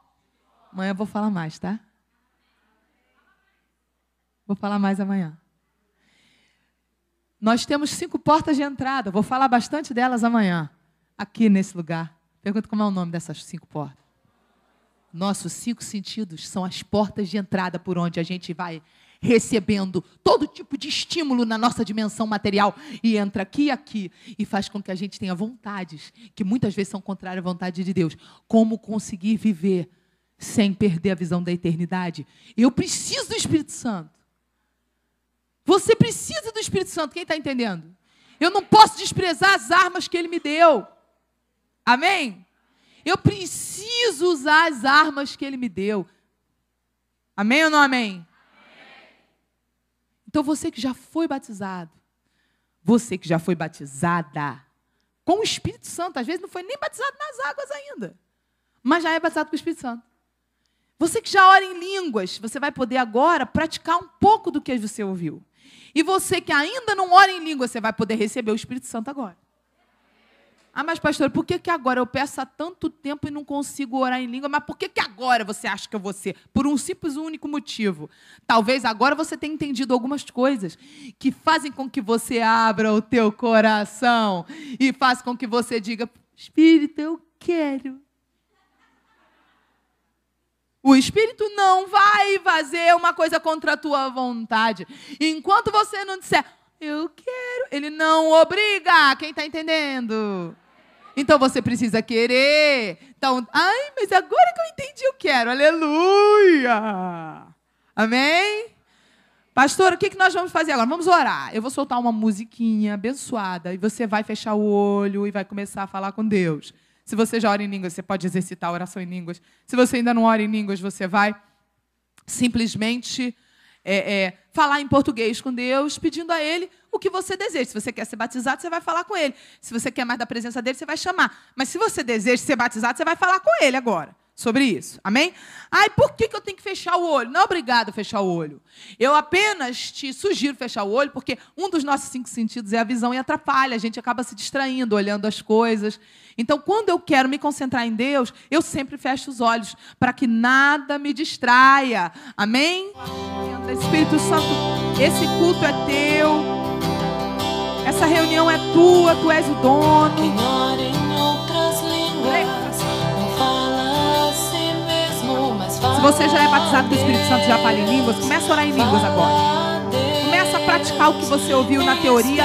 Amanhã eu vou falar mais, tá? Vou falar mais amanhã. Nós temos 5 portas de entrada. Vou falar bastante delas amanhã, aqui nesse lugar. Pergunta como é o nome dessas 5 portas. Nossos 5 sentidos são as portas de entrada por onde a gente vai recebendo todo tipo de estímulo na nossa dimensão material e entra aqui e aqui e faz com que a gente tenha vontades que muitas vezes são contrárias à vontade de Deus. Como conseguir viver sem perder a visão da eternidade? Eu preciso do Espírito Santo. Você precisa do Espírito Santo. Quem está entendendo? Eu não posso desprezar as armas que Ele me deu. Amém? Eu preciso usar as armas que Ele me deu. Amém ou não amém? Então, você que já foi batizado, você que já foi batizada com o Espírito Santo, às vezes não foi nem batizado nas águas ainda, mas já é batizado com o Espírito Santo. Você que já ora em línguas, você vai poder agora praticar um pouco do que você ouviu. E você que ainda não ora em línguas, você vai poder receber o Espírito Santo agora. Ah, mas pastor, por que agora eu peço há tanto tempo e não consigo orar em língua? Mas por que agora você acha que eu vou ser? Por um simples e único motivo. Talvez agora você tenha entendido algumas coisas que fazem com que você abra o teu coração e faz com que você diga, Espírito, eu quero. O Espírito não vai fazer uma coisa contra a tua vontade. Enquanto você não disser, eu quero, ele não obriga. Quem está entendendo? Então você precisa querer. Então, mas agora que eu entendi, eu quero. Aleluia! Amém? Pastor, o que nós vamos fazer agora? Vamos orar. Eu vou soltar uma musiquinha abençoada e você vai fechar o olho e vai começar a falar com Deus. Se você já ora em línguas, você pode exercitar a oração em línguas. Se você ainda não ora em línguas, você vai simplesmente falar em português com Deus, pedindo a Ele o que você deseja. Se você quer ser batizado, você vai falar com Ele. Se você quer mais da presença dEle, você vai chamar. Mas se você deseja ser batizado, você vai falar com Ele agora sobre isso. Amém? Por que eu tenho que fechar o olho? Não é obrigado a fechar o olho. Eu apenas te sugiro fechar o olho, porque um dos nossos 5 sentidos é a visão e atrapalha. A gente acaba se distraindo, olhando as coisas. Então, quando eu quero me concentrar em Deus, eu sempre fecho os olhos, para que nada me distraia. Amém? Espírito Santo, esse culto é teu. Essa reunião é tua, tu és o dono. Se você já é batizado com o Espírito Santo, já fala em línguas, começa a orar em línguas agora. Começa a praticar o que você ouviu na teoria.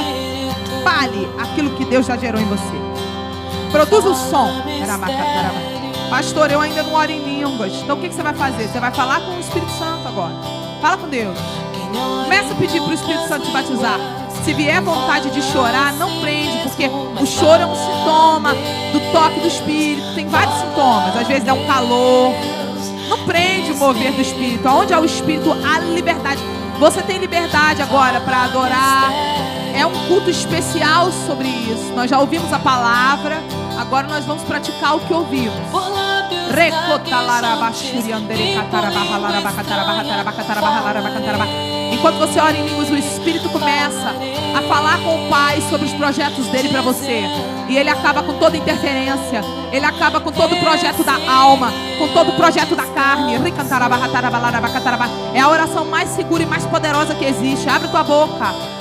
Fale aquilo que Deus já gerou em você. Produz o som. Pastor, eu ainda não oro em línguas. Então o que você vai fazer? Você vai falar com o Espírito Santo agora. Fala com Deus. Começa a pedir para o Espírito Santo te batizar. Se vier vontade de chorar, não prende, porque o choro é um sintoma do toque do Espírito. Tem vários sintomas. Às vezes é um calor. Não prende o mover do Espírito. Onde há o Espírito, há liberdade. Você tem liberdade agora para adorar. É um culto especial sobre isso. Nós já ouvimos a palavra. Agora nós vamos praticar o que ouvimos. Enquanto você ora em línguas, o Espírito começa a falar com o Pai sobre os projetos dele para você. E ele acaba com toda interferência. Ele acaba com todo o projeto da alma, com todo o projeto da carne. É a oração mais segura e mais poderosa que existe. Abre tua boca.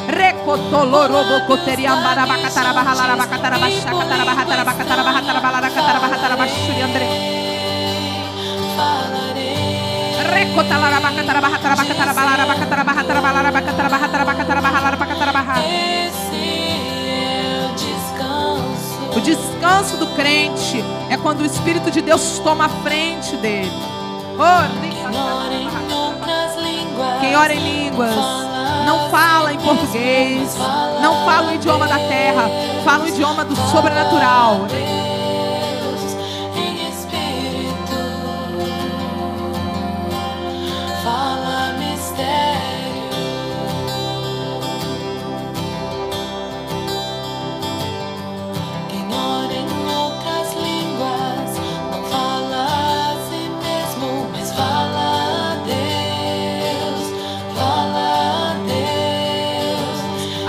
O descanso do crente é quando o Espírito de Deus toma a frente dele. Quem ora em línguas não fala em português, não fala o idioma da terra, fala o idioma do sobrenatural.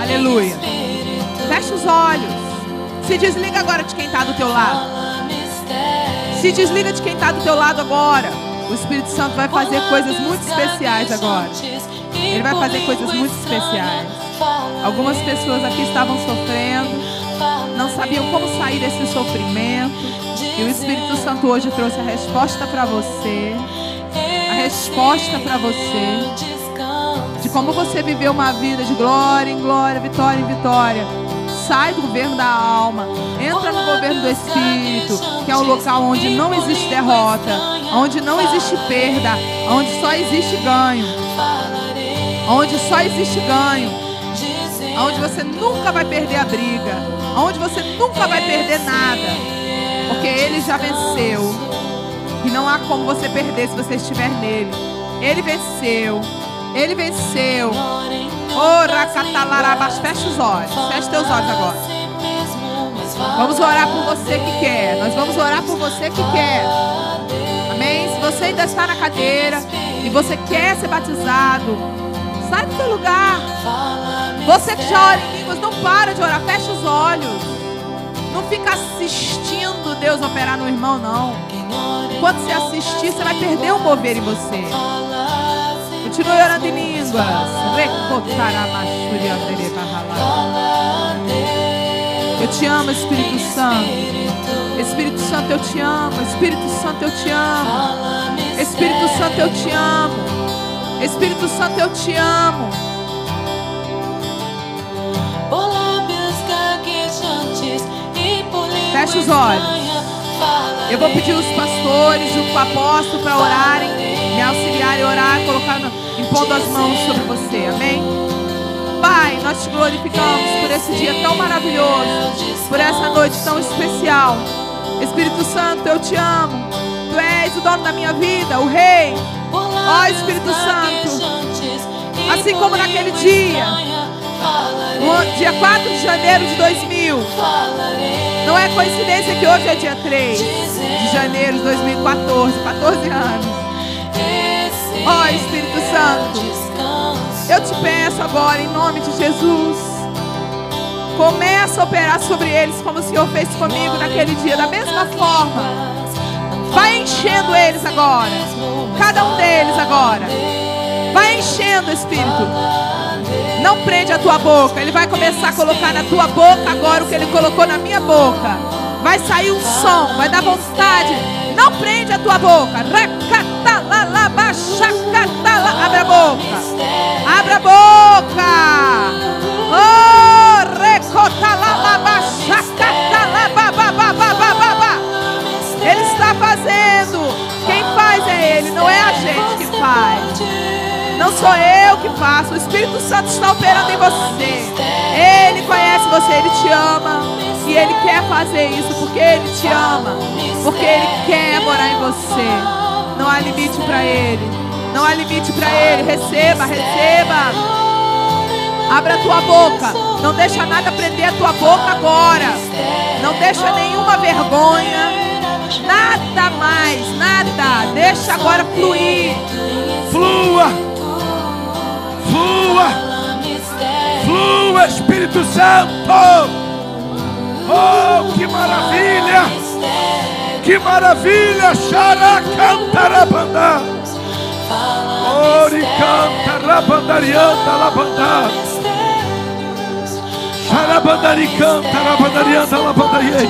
Aleluia. Fecha os olhos. Se desliga agora de quem está do teu lado. Se desliga de quem está do teu lado agora. O Espírito Santo vai fazer coisas muito especiais agora. Ele vai fazer coisas muito especiais. Algumas pessoas aqui estavam sofrendo, não sabiam como sair desse sofrimento. E o Espírito Santo hoje trouxe a resposta para você. A resposta para você. De como você viveu uma vida de glória em glória, vitória em vitória. Sai do governo da alma, entra no governo do Espírito, que é um local onde não existe derrota, onde não existe perda, onde só existe ganho. Onde só existe ganho. Onde você nunca vai perder a briga, onde você nunca vai perder nada, porque Ele já venceu. E não há como você perder se você estiver nele. Ele venceu. Ele venceu. Fecha os olhos. Fecha teus olhos agora. Vamos orar por você que quer. Nós vamos orar por você que quer. Amém? Se você ainda está na cadeira e você quer ser batizado, sai do seu lugar. Você que já ora em línguas, não para de orar. Fecha os olhos. Não fica assistindo Deus operar no irmão, não. Quando você assistir, você vai perder o mover em você. Continue orando em línguas. Eu te amo, Espírito Santo. Espírito Santo, eu te amo. Espírito Santo, eu te amo. Espírito Santo, eu te amo. Espírito Santo, eu te amo. Feche os olhos. Eu vou pedir os pastores junto com o apóstolo para orarem, me auxiliarem a orar, impondo as mãos sobre você. Amém? Pai, nós te glorificamos por esse dia tão maravilhoso, por essa noite tão especial. Espírito Santo, eu te amo. Tu és o dono da minha vida, o Rei. Ó Espírito Santo, assim como naquele dia, no dia 4 de janeiro de 2000, não é coincidência que hoje é dia 3 de janeiro de 2014, 14 anos. Ó Espírito Santo, eu te peço agora em nome de Jesus, começa a operar sobre eles como o Senhor fez comigo naquele dia, da mesma forma. Vai enchendo eles agora, cada um deles agora. Vai enchendo, Espírito. Não prende a tua boca. Ele vai começar a colocar na tua boca agora o que ele colocou na minha boca. Vai sair um som, vai dar vontade. Não prende a tua boca. Abre a boca. Abra a boca. Oh, ele está fazendo. Quem faz é ele, não é a gente que faz. Não sou eu que faço. O Espírito Santo está operando em você. Ele conhece você, ele te ama. E ele quer fazer isso porque ele te ama. Porque ele quer morar em você. Não há limite para ele. Não há limite para ele. Receba, receba. Abra a tua boca. Não deixa nada prender a tua boca agora. Não deixa nenhuma vergonha. Nada mais, nada. Deixa agora fluir. Flua. Flua. Flua, Espírito Santo. Oh, que maravilha. Que maravilha. Xaracantarabandá. Oricantarabandariyanda labandá. Xarabandaricantarabandariyanda labandaiê.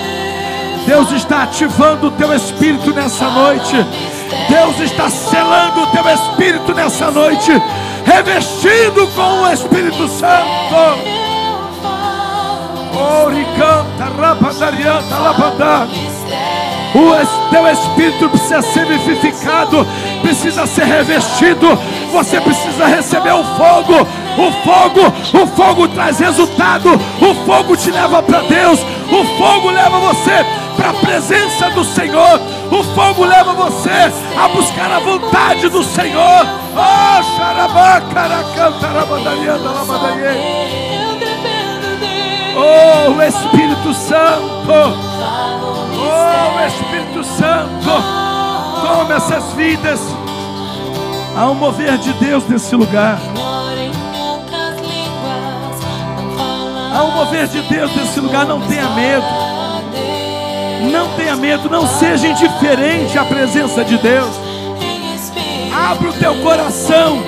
Deus está ativando o teu espírito nessa noite. Deus está selando o teu espírito nessa noite, revestido com o Espírito Santo. O teu espírito precisa ser vivificado, precisa ser revestido. Você precisa receber o fogo. O fogo traz resultado. O fogo te leva para Deus. O fogo leva você para a presença do Senhor. O fogo leva você a buscar a vontade do Senhor. Oh, oh, Espírito Santo. Oh, Espírito Santo. Toma essas vidas. Há um mover de Deus nesse lugar. Há um mover de Deus nesse lugar. Não tenha medo. Não tenha medo. Não seja indiferente à presença de Deus. Abra o teu coração.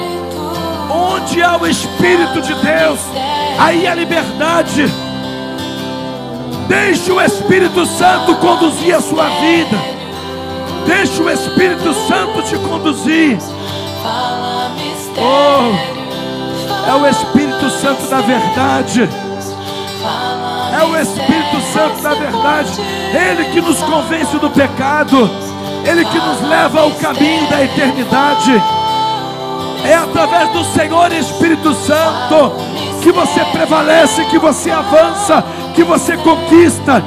Onde há o Espírito de Deus, aí há liberdade. Deixe o Espírito Santo conduzir a sua vida. Deixe o Espírito Santo te conduzir. Oh, é o Espírito Santo da verdade. É o Espírito Santo da verdade. Ele que nos convence do pecado. Ele que nos leva ao caminho da eternidade. É através do Senhor Espírito Santo que você prevalece, que você avança, que você conquista.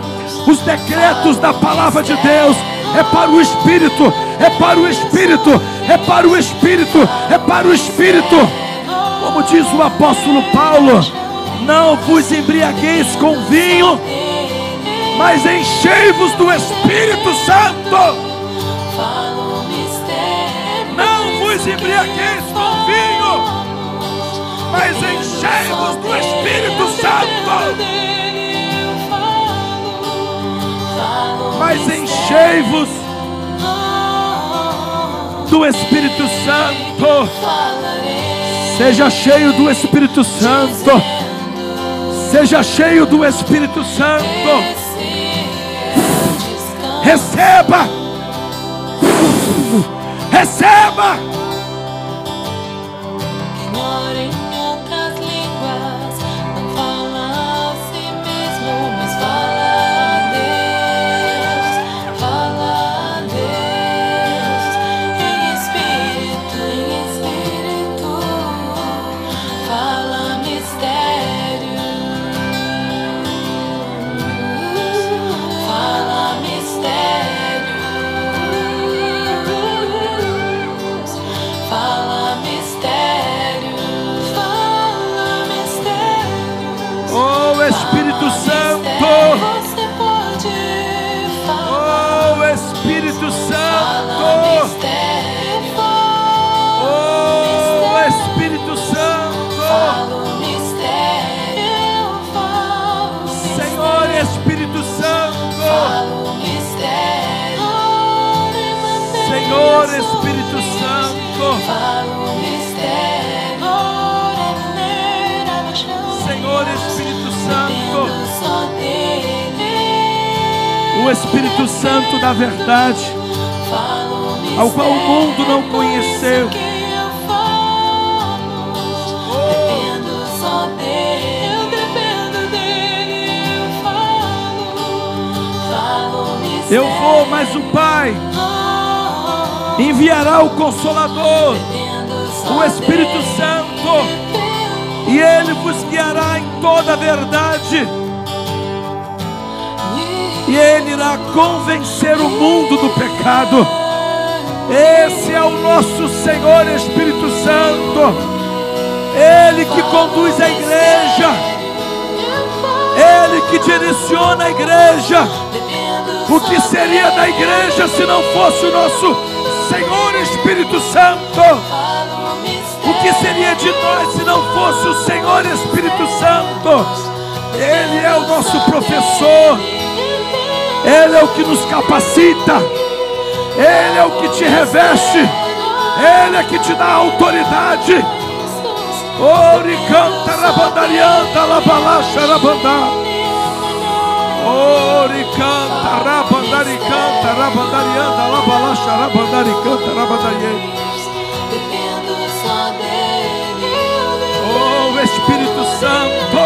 Os decretos da palavra de Deus é para o Espírito, é para o Espírito, é para o Espírito, é para o Espírito. Como diz o apóstolo Paulo: não vos embriagueis com vinho, mas enchei-vos do Espírito Santo. Não vos embriagueis com vinho, mas enchei-vos do Espírito Santo. mas enchei-vos do Espírito Santo. Seja cheio do Espírito Santo. Seja cheio do Espírito Santo. Receba. Receba. Quem ora em outras línguas não fala a si mesmo, mas fala a Deus. Fala a Deus em espírito, fala mistério, fala mistério, fala mistério, fala mistério. Oh Espírito Santo. Você pode falar. Oh Espírito Fala Santo. mistério, Oh Espírito Santo. fala mistério, fala Senhor Espírito Santo. fala mistério, Senhor Espírito Santo. fala mistério, Senhor Espírito Santo. só dele, O Espírito Santo da verdade, fala mistério, ao qual o mundo não conheceu. que eu falo, dependo só dele, eu dependo dele, eu falo mistério. Eu vou, mas o Pai enviará o Consolador, o Espírito Santo, e Ele vos guiará em toda a verdade. E Ele irá convencer o mundo do pecado. Esse é o nosso Senhor Espírito Santo. Ele que conduz a igreja. Ele que direciona a igreja. O que seria da igreja se não fosse o nosso Senhor Espírito Santo? O que seria de nós se não fosse o Senhor Espírito Santo? Ele é o nosso professor. Ele é o que nos capacita. Ele é o que te reveste. Ele é que te dá autoridade. Ori canta rabandarianta labalacha rabandá. Ori canta rabandari canta rabandarianta labalacha rabandari canta rabandariê. Dependo só dele, Oh Espírito Santo.